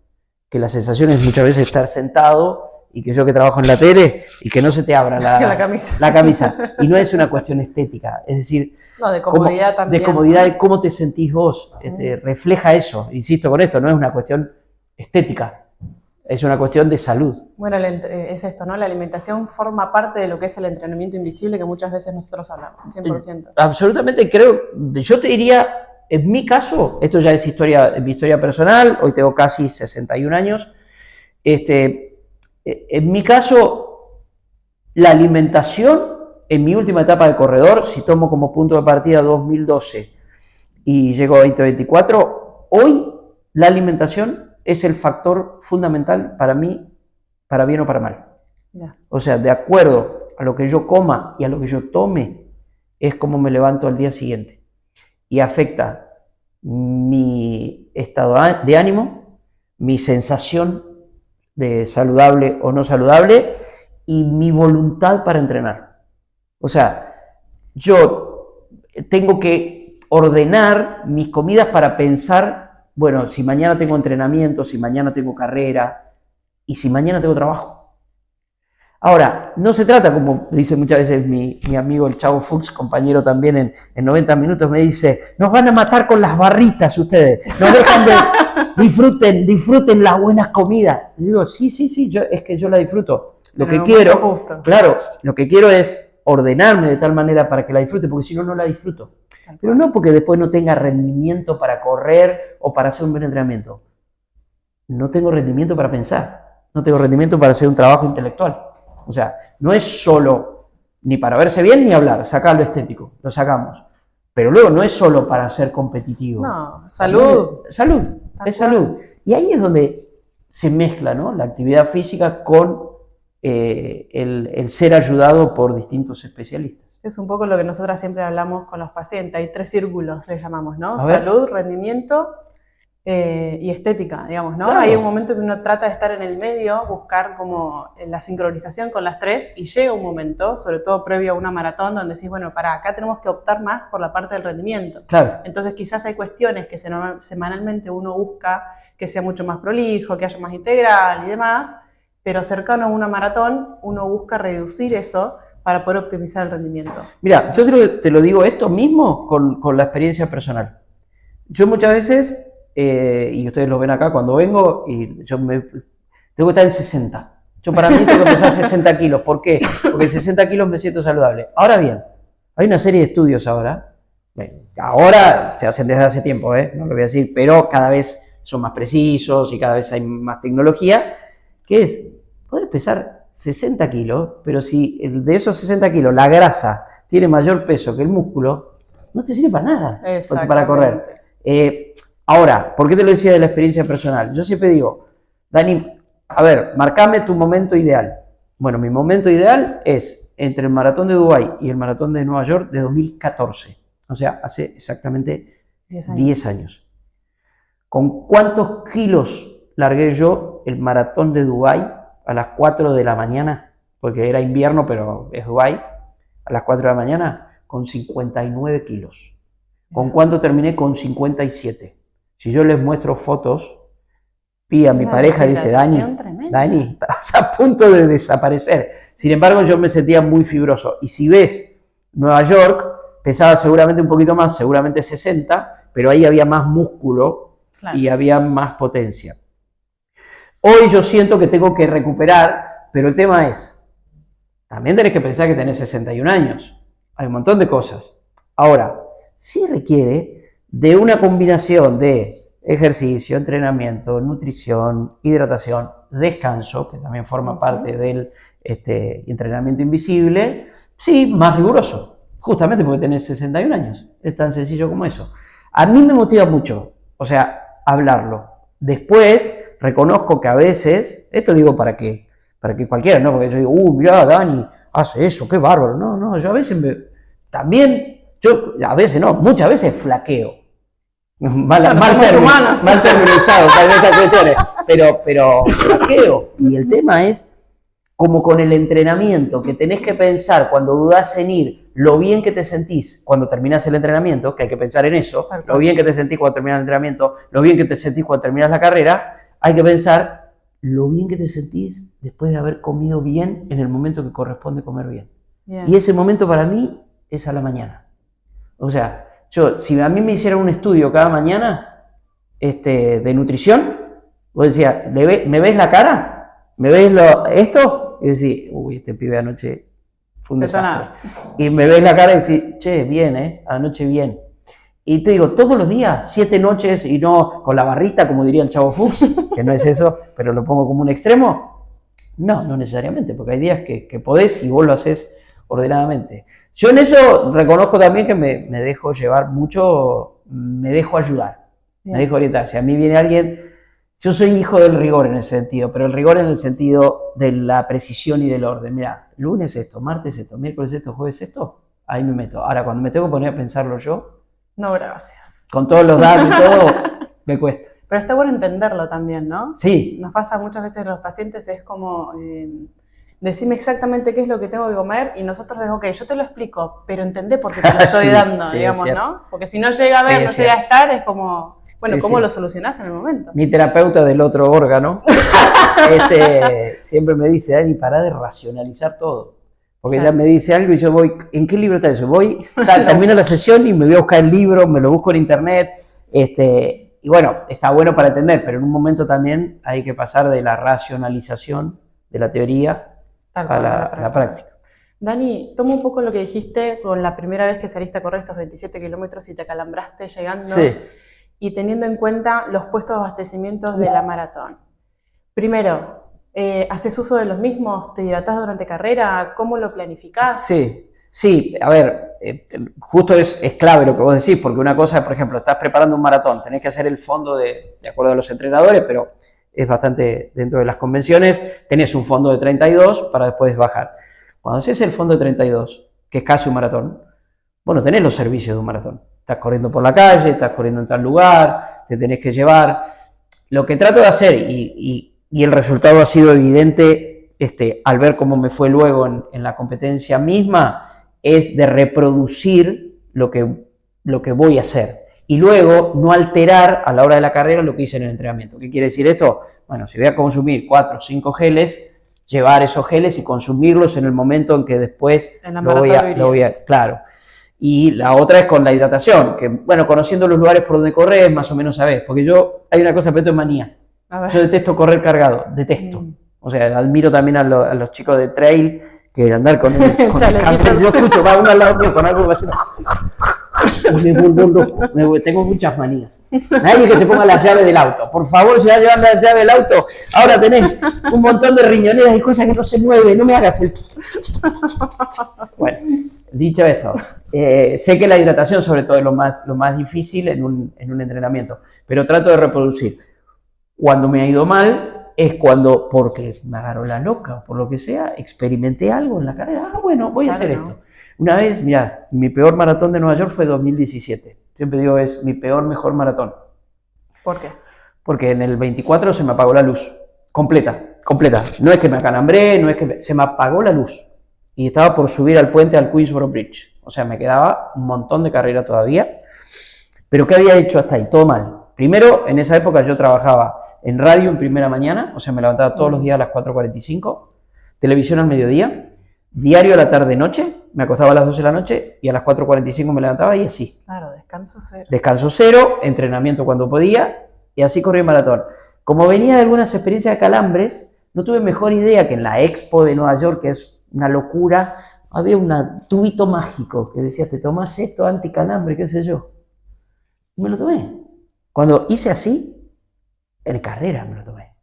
que la sensación es muchas veces estar sentado y que yo que trabajo en la tele y que no se te abra la camisa. Y no es una cuestión estética, es decir, no, de comodidad también. De comodidad, de cómo te sentís vos, refleja eso, insisto con esto, no es una cuestión estética, es una cuestión de salud. Bueno, es esto, ¿no? La alimentación forma parte de lo que es el entrenamiento invisible que muchas veces nosotros hablamos, 100%. Absolutamente, creo, yo te diría, en mi caso, esto ya es mi historia personal, hoy tengo casi 61 años, en mi caso, la alimentación, en mi última etapa de corredor, si tomo como punto de partida 2012 y llego a 2024, hoy la alimentación es el factor fundamental para mí, para bien o para mal. Yeah. O sea, de acuerdo a lo que yo coma y a lo que yo tome, es como me levanto al día siguiente. Y afecta mi estado de ánimo, mi sensación de saludable o no saludable y mi voluntad para entrenar. O sea, yo tengo que ordenar mis comidas para pensar, bueno, si mañana tengo entrenamiento, si mañana tengo carrera y si mañana tengo trabajo. Ahora, no se trata, como dice muchas veces mi amigo el Chavo Fuchs, compañero también en 90 minutos, me dice, nos van a matar con las barritas ustedes, nos dejan de, disfruten las buenas comidas. Y digo, sí, es que yo la disfruto. Lo que quiero, claro, lo que quiero es ordenarme de tal manera para que la disfrute, porque si no, no la disfruto. Pero no porque después no tenga rendimiento para correr o para hacer un buen entrenamiento. No tengo rendimiento para pensar, no tengo rendimiento para hacer un trabajo intelectual. O sea, no es solo ni para verse bien ni hablar, sacar lo estético, lo sacamos. Pero luego no es solo para ser competitivo. No, salud. Es salud. Y ahí es donde se mezcla, ¿no?, la actividad física con el ser ayudado por distintos especialistas. Es un poco lo que nosotras siempre hablamos con los pacientes, hay 3 círculos, le llamamos, ¿no? Salud, rendimiento y estética, digamos, ¿no? Claro. Hay un momento que uno trata de estar en el medio, buscar como la sincronización con las 3 y llega un momento, sobre todo previo a una maratón, donde decís, bueno, para acá tenemos que optar más por la parte del rendimiento. Claro. Entonces quizás hay cuestiones que semanalmente uno busca que sea mucho más prolijo, que haya más integral y demás, pero cercano a una maratón uno busca reducir eso para poder optimizar el rendimiento. Mira, yo te lo digo esto mismo con la experiencia personal. Yo muchas veces... y ustedes lo ven acá cuando vengo y yo tengo que estar en 60. Yo para mí tengo que pesar 60 kilos. ¿Por qué? Porque en 60 kilos me siento saludable. Ahora bien, hay una serie de estudios ahora. Ahora se hacen desde hace tiempo, no lo voy a decir, pero cada vez son más precisos y cada vez hay más tecnología, que es, puedes pesar 60 kilos, pero si de esos 60 kilos la grasa tiene mayor peso que el músculo, no te sirve para nada para correr. Ahora, ¿por qué te lo decía de la experiencia personal? Yo siempre digo, Dani, a ver, marcame tu momento ideal. Bueno, mi momento ideal es entre el maratón de Dubái y el maratón de Nueva York de 2014. O sea, hace exactamente 10 años. 10 años. ¿Con cuántos kilos largué yo el maratón de Dubái a las 4 de la mañana? Porque era invierno, pero es Dubái. A las 4 de la mañana, con 59 kilos. ¿Con cuánto terminé? Con 57. Si yo les muestro fotos, Pía, mi pareja, dice, Dani, estás a punto de desaparecer. Sin embargo, yo me sentía muy fibroso. Y si ves Nueva York, pesaba seguramente un poquito más, seguramente 60, pero ahí había más músculo y había más potencia. Hoy yo siento que tengo que recuperar, pero el tema es, también tenés que pensar que tenés 61 años. Hay un montón de cosas. Ahora, sí requiere de una combinación de ejercicio, entrenamiento, nutrición, hidratación, descanso, que también forma parte del entrenamiento invisible, sí, más riguroso, justamente porque tenés 61 años, es tan sencillo como eso. A mí me motiva mucho, o sea, hablarlo. Después, reconozco que a veces, esto digo para que cualquiera, ¿no? Porque yo digo, mirá, Dani, hace eso, qué bárbaro. No, yo a veces muchas veces flaqueo. Mal término usado para estas cuestiones, pero flaqueo. Y el tema es, como con el entrenamiento, que tenés que pensar cuando dudás en ir, lo bien que te sentís cuando terminás el entrenamiento, que hay que pensar en eso, lo bien que te sentís cuando terminás el entrenamiento, lo bien que te sentís cuando terminás la carrera, hay que pensar lo bien que te sentís después de haber comido bien en el momento que corresponde comer bien. Y ese momento para mí es a la mañana. O sea, si a mí me hicieran un estudio cada mañana de nutrición, vos decías, ¿me ves la cara? ¿Me ves esto? Y decís, este pibe anoche fue un desastre. Y me ves la cara y decís, che, bien, anoche bien. Y te digo, todos los días, 7 noches y no con la barrita, como diría el Chavo Fuchs, que no es eso, pero lo pongo como un extremo. No necesariamente, porque hay días que podés y vos lo haces ordenadamente. Yo en eso reconozco también que me dejo llevar mucho, me dejo ayudar, me dejo orientar. Si a mí viene alguien, yo soy hijo del rigor en ese sentido, pero el rigor en el sentido de la precisión y del orden. Mira, lunes esto, martes esto, miércoles esto, jueves esto, ahí me meto. Ahora, cuando me tengo que poner a pensarlo yo, no, gracias. Con todos los datos y todo, me cuesta. Pero está bueno entenderlo también, ¿no? Sí. Nos pasa muchas veces a los pacientes, es como, decime exactamente qué es lo que tengo que comer y nosotros decimos, ok, yo te lo explico, pero entendé por qué te lo estoy dando, digamos, ¿no? Porque si no llega a ver, no llega a estar, es como, bueno, ¿cómo lo solucionás en el momento? Mi terapeuta del otro órgano siempre me dice, Dani, pará de racionalizar todo. Porque ella me dice algo y yo voy, ¿en qué libro está eso? Termino la sesión y me voy a buscar el libro, me lo busco en internet, y bueno, está bueno para entender, pero en un momento también hay que pasar de la racionalización de la teoría a la práctica. Dani, toma un poco lo que dijiste con la primera vez que saliste a correr estos 27 kilómetros y te acalambraste llegando, y teniendo en cuenta los puestos de abastecimiento de la maratón. Primero, ¿haces uso de los mismos? ¿Te hidratás durante carrera? ¿Cómo lo planificás? Sí, a ver, justo es clave lo que vos decís, porque una cosa, por ejemplo, estás preparando un maratón, tenés que hacer el fondo de acuerdo a los entrenadores, pero es bastante dentro de las convenciones, tenés un fondo de 32 para después bajar. Cuando haces el fondo de 32, que es casi un maratón, bueno, tenés los servicios de un maratón. Estás corriendo por la calle, estás corriendo en tal lugar, te tenés que llevar. Lo que trato de hacer, y el resultado ha sido evidente al ver cómo me fue luego en la competencia misma, es de reproducir lo que voy a hacer. Y luego no alterar a la hora de la carrera lo que hice en el entrenamiento. ¿Qué quiere decir esto? Bueno, si voy a consumir 4 o 5 geles, llevar esos geles y consumirlos en el momento en que después lo voy a... Claro. Y la otra es con la hidratación, que bueno, conociendo los lugares por donde correr, más o menos sabés. Porque hay una cosa, pero esto es manía. Yo detesto correr cargado, detesto. O sea, admiro también a los chicos de trail que andar con el cartel. Yo escucho, va uno al lado mío con algo haciendo... Me vuelvo loco, tengo muchas manías. Nadie que se ponga las llaves del auto. Por favor, si vas a llevar la llave del auto, ahora tenés un montón de riñoneras y cosas que no se mueven, no me hagas el... Bueno, dicho esto, sé que la hidratación sobre todo es lo más difícil en un entrenamiento, pero trato de reproducir. Cuando me ha ido mal es cuando, porque me agarró la loca o por lo que sea, experimenté algo en la carrera. Bueno, voy a hacer esto. Una vez, mirá, mi peor maratón de Nueva York fue 2017. siempre digo es mi mejor maratón. ¿Por qué? Porque en el 24 se me apagó la luz, completa. No es que me acalambré, no es que se me apagó la luz. Y estaba por subir al puente al Queensboro Bridge. O sea, me quedaba un montón de carrera todavía. Pero ¿qué había hecho hasta ahí? Todo mal. Primero, en esa época yo trabajaba en radio en primera mañana, o sea, me levantaba todos los días a las 4:45, televisión al mediodía, diario a la tarde-noche, me acostaba a las 12 de la noche y a las 4:45 me levantaba y así. Claro, descanso cero. Descanso cero, entrenamiento cuando podía y así corrí el maratón. Como venía de algunas experiencias de calambres, no tuve mejor idea que en la Expo de Nueva York, que es una locura, había un tubito mágico que decía, te tomás esto anticalambre, qué sé yo. Y me lo tomé. Cuando hice así, en carrera me lo tomé.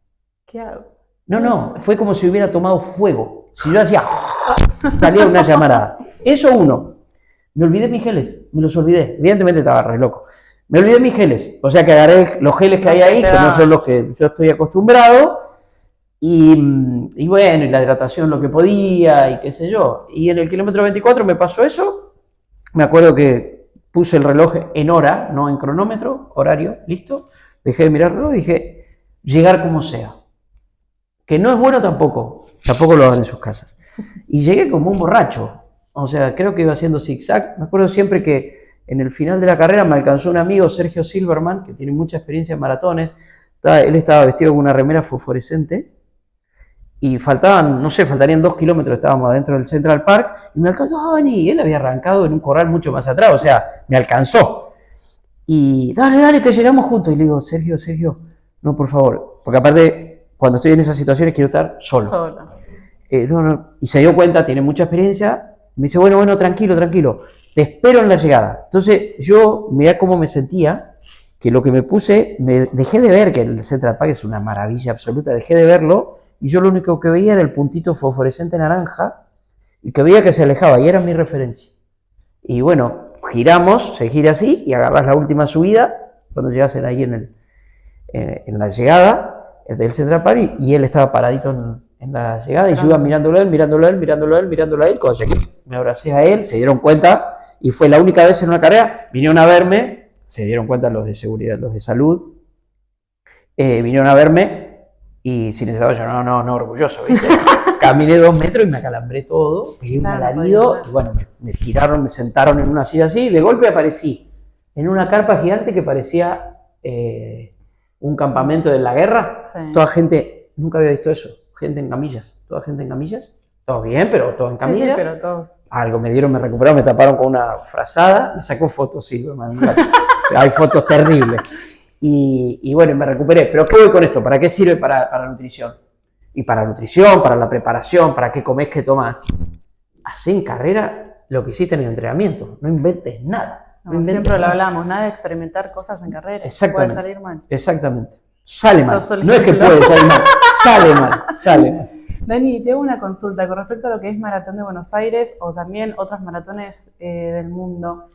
¿Qué hago? No, fue como si hubiera tomado fuego. Si yo hacía, salía una llamarada. Eso uno. Me olvidé mis geles, me los olvidé. Evidentemente estaba re loco. Me olvidé mis geles, o sea que agarré los geles que hay ahí, que no son los que yo estoy acostumbrado. Y bueno, y la hidratación lo que podía, y qué sé yo. Y en el kilómetro 24 me pasó eso. Me acuerdo que puse el reloj en hora, no en cronómetro, horario, listo. Dejé de mirarlo y dije, llegar como sea. Que no es bueno tampoco lo hagan en sus casas. Y llegué como un borracho. O sea, creo que iba haciendo zigzag. Me acuerdo siempre que en el final de la carrera me alcanzó un amigo, Sergio Silverman, que tiene mucha experiencia en maratones. Él estaba vestido con una remera fosforescente. Y faltarían 2 kilómetros, estábamos adentro del Central Park, y me alcanzó, y él había arrancado en un corral mucho más atrás, o sea, me alcanzó. Y dale, que llegamos juntos. Y le digo, Sergio, no, por favor, porque aparte, cuando estoy en esas situaciones quiero estar solo. No. Y se dio cuenta, tiene mucha experiencia, me dice, bueno, tranquilo, te espero en la llegada. Entonces yo, mirá cómo me sentía, que lo que me puse, me dejé de ver, que el Central Park es una maravilla absoluta, dejé de verlo, y yo lo único que veía era el puntito fosforescente naranja, y que veía que se alejaba, y era mi referencia. Y bueno, giramos, se gira así, y agarras la última subida, cuando llegas ahí en la llegada del Central Park, y él estaba paradito en la llegada, y yo iba mirándolo a él, cuando llegué, me abracé a él, se dieron cuenta, y fue la única vez en una carrera, vinieron a verme, se dieron cuenta los de seguridad, los de salud, vinieron a verme, y si necesitaba yo, no, orgulloso, ¿viste? Caminé 2 metros y me acalambré todo, pegué un alarido, y bueno, me tiraron, me sentaron en una silla así, y de golpe aparecí en una carpa gigante que parecía un campamento de la guerra. Sí. Toda gente, nunca había visto eso, toda gente en camillas, todo bien, pero todo en camilla. Sí, pero todos. Algo me dieron, me recuperaron, me taparon con una frazada, me sacó fotos, sí, hermano. Hay fotos terribles. Y bueno, me recuperé. ¿Pero qué voy con esto? ¿Para qué sirve para la nutrición? Y para la nutrición, para la preparación, para qué comés, qué tomás. Hacé en carrera lo que hiciste en el entrenamiento. No inventes nada. Siempre lo hablamos, nada de experimentar cosas en carrera. Exactamente. Puede salir mal. Exactamente. Sale mal. No es que puede salir mal. Sale mal. Dani, te hago una consulta con respecto a lo que es Maratón de Buenos Aires o también otras maratones del mundo.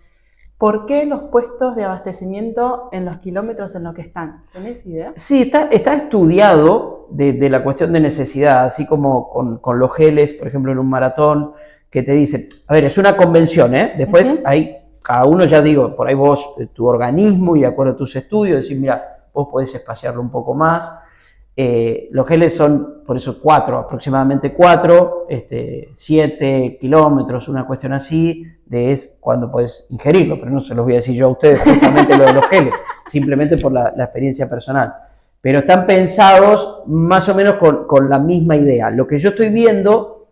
¿Por qué los puestos de abastecimiento en los kilómetros en los que están? ¿Tenés idea? Sí, está estudiado de la cuestión de necesidad, así como con los geles, por ejemplo, en un maratón, que te dicen, a ver, es una convención, ¿eh? Después hay, cada uno ya digo, por ahí vos, tu organismo y de acuerdo a tus estudios, decís, mira, vos podés espaciarlo un poco más. Los geles son, por eso, aproximadamente 7 kilómetros, una cuestión así, es cuando podés ingerirlo, pero no se los voy a decir yo a ustedes justamente lo de los geles, simplemente por la experiencia personal. Pero están pensados más o menos con la misma idea. Lo que yo estoy viendo,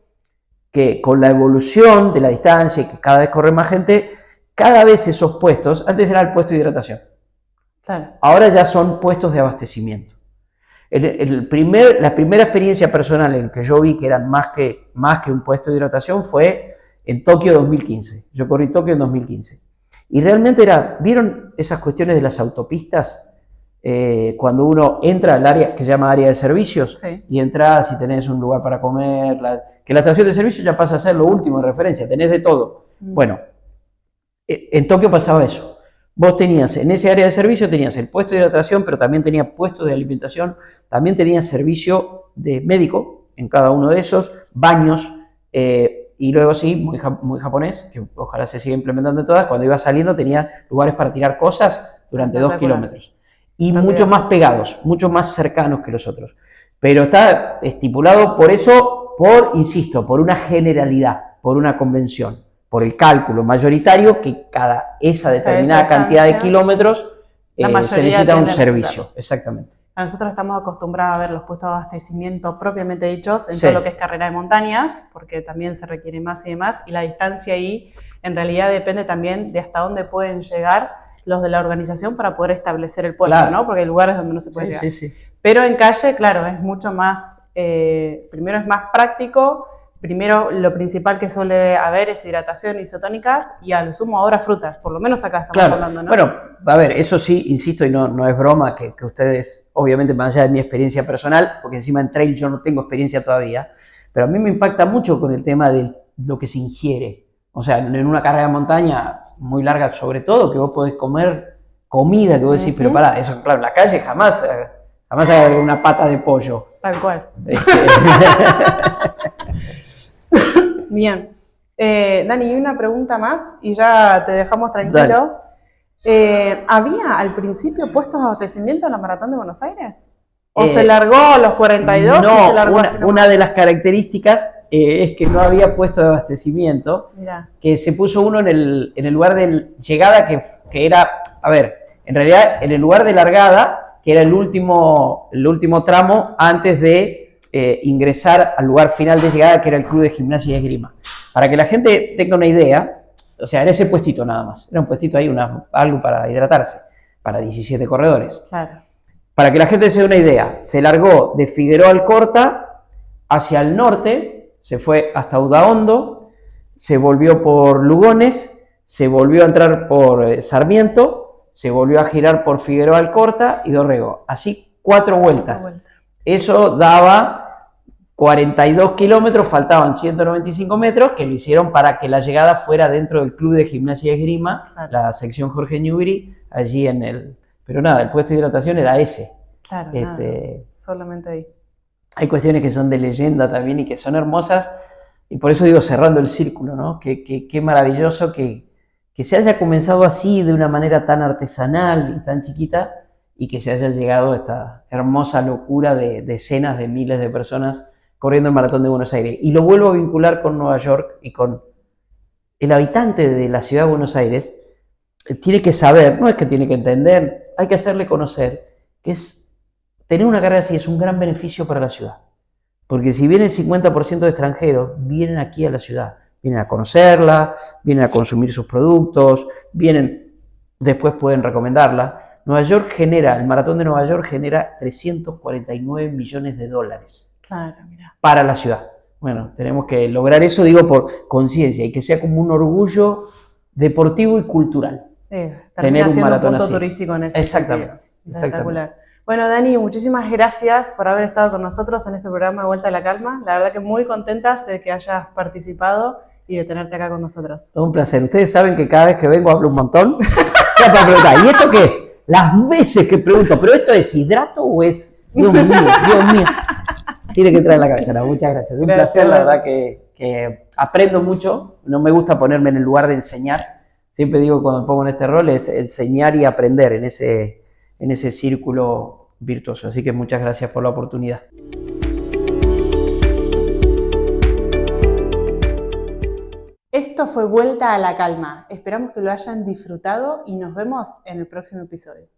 que con la evolución de la distancia y que cada vez corre más gente, cada vez esos puestos, antes era el puesto de hidratación, claro. Ahora ya son puestos de abastecimiento. La primera experiencia personal en que yo vi que eran más que un puesto de hidratación fue en Tokio 2015. Yo corrí Tokio en 2015. Y realmente ¿vieron esas cuestiones de las autopistas? Cuando uno entra al área que se llama área de servicios, sí. Y entras y tenés un lugar para comer, que la estación de servicio ya pasa a ser lo último en referencia, tenés de todo. Bueno, en Tokio pasaba eso. Vos tenías, en ese área de servicio tenías el puesto de hidratación, pero también tenías puestos de alimentación, también tenías servicio de médico en cada uno de esos, baños, Y luego sí, muy japonés, que ojalá se siga implementando en todas, cuando iba saliendo tenía lugares para tirar cosas durante 2 kilómetros. Y mucho más pegados, mucho más cercanos que los otros. Pero está estipulado por eso, insisto, por una generalidad, por una convención, por el cálculo mayoritario que esa determinada cantidad de kilómetros se necesita un servicio. Exactamente. Nosotros estamos acostumbrados a ver los puestos de abastecimiento propiamente dichos en todo lo que es carrera de montañas, porque también se requiere más y demás, y la distancia ahí en realidad depende también de hasta dónde pueden llegar los de la organización para poder establecer el puesto, ¿no? Porque hay lugares donde no se puede llegar. Pero en calle, claro, es mucho más, primero es más práctico. Primero, lo principal que suele haber es hidratación, isotónicas y a lo sumo ahora frutas, por lo menos acá estamos hablando, ¿no? Bueno, a ver, eso sí, insisto, y no es broma, que ustedes, obviamente más allá de mi experiencia personal, porque encima en trail yo no tengo experiencia todavía, pero a mí me impacta mucho con el tema de lo que se ingiere. O sea, en una carrera de montaña muy larga sobre todo, que vos podés comer comida que vos decís, pero pará, eso claro, en la calle jamás hay una pata de pollo. Tal cual. Bien. Dani, y una pregunta más y ya te dejamos tranquilo. ¿Había al principio puestos de abastecimiento en la Maratón de Buenos Aires? ¿O se largó a los 42? No, y se largó una de las características es que no había puesto de abastecimiento. Mirá. Que se puso uno en el lugar de llegada que era, a ver, en realidad en el lugar de largada, que era el último tramo antes de ingresar al lugar final de llegada, que era el Club de Gimnasia y Esgrima. Para que la gente tenga una idea, o sea, era ese puestito nada más. Era un puestito ahí, algo para hidratarse, para 17 corredores. Claro. Para que la gente se dé una idea, se largó de Figueroa Alcorta hacia el norte, se fue hasta Udaondo, se volvió por Lugones, se volvió a entrar por Sarmiento, se volvió a girar por Figueroa Alcorta y Dorrego. Así 4 vueltas. Eso daba 42 kilómetros, faltaban 195 metros, que lo hicieron para que la llegada fuera dentro del Club de Gimnasia y Esgrima, la sección Jorge Newbery, allí en el... Pero nada, el puesto de hidratación era ese. Claro, solamente ahí. Hay cuestiones que son de leyenda también y que son hermosas, y por eso digo, cerrando el círculo, ¿no? Qué maravilloso que se haya comenzado así, de una manera tan artesanal y tan chiquita, y que se haya llegado a esta hermosa locura de decenas de miles de personas corriendo el Maratón de Buenos Aires. Y lo vuelvo a vincular con Nueva York y con el habitante de la ciudad de Buenos Aires. Tiene que saber, no es que tiene que entender, hay que hacerle conocer que tener una carrera así es un gran beneficio para la ciudad. Porque si viene el 50% de extranjeros, vienen aquí a la ciudad, vienen a conocerla, vienen a consumir sus productos, después pueden recomendarla. El Maratón de Nueva York genera 349 millones de dólares para la ciudad. Bueno, tenemos que lograr eso, digo, por conciencia y que sea como un orgullo deportivo y cultural. Tener un maratón un punto turístico en ese Exactamente. Espectacular. Bueno, Dani, muchísimas gracias por haber estado con nosotros en este programa de Vuelta a la Calma. La verdad que muy contentas de que hayas participado y de tenerte acá con nosotros. Un placer. Ustedes saben que cada vez que vengo hablo un montón. O sea, para preguntar, ¿y esto qué es? Las veces que pregunto, ¿pero esto es hidrato o es...? Dios mío. Tiene que traer la cabeza. No, muchas gracias. Un placer, la verdad que aprendo mucho. No me gusta ponerme en el lugar de enseñar. Siempre digo cuando me pongo en este rol es enseñar y aprender en ese círculo virtuoso. Así que muchas gracias por la oportunidad. Esto fue Vuelta a la Calma. Esperamos que lo hayan disfrutado y nos vemos en el próximo episodio.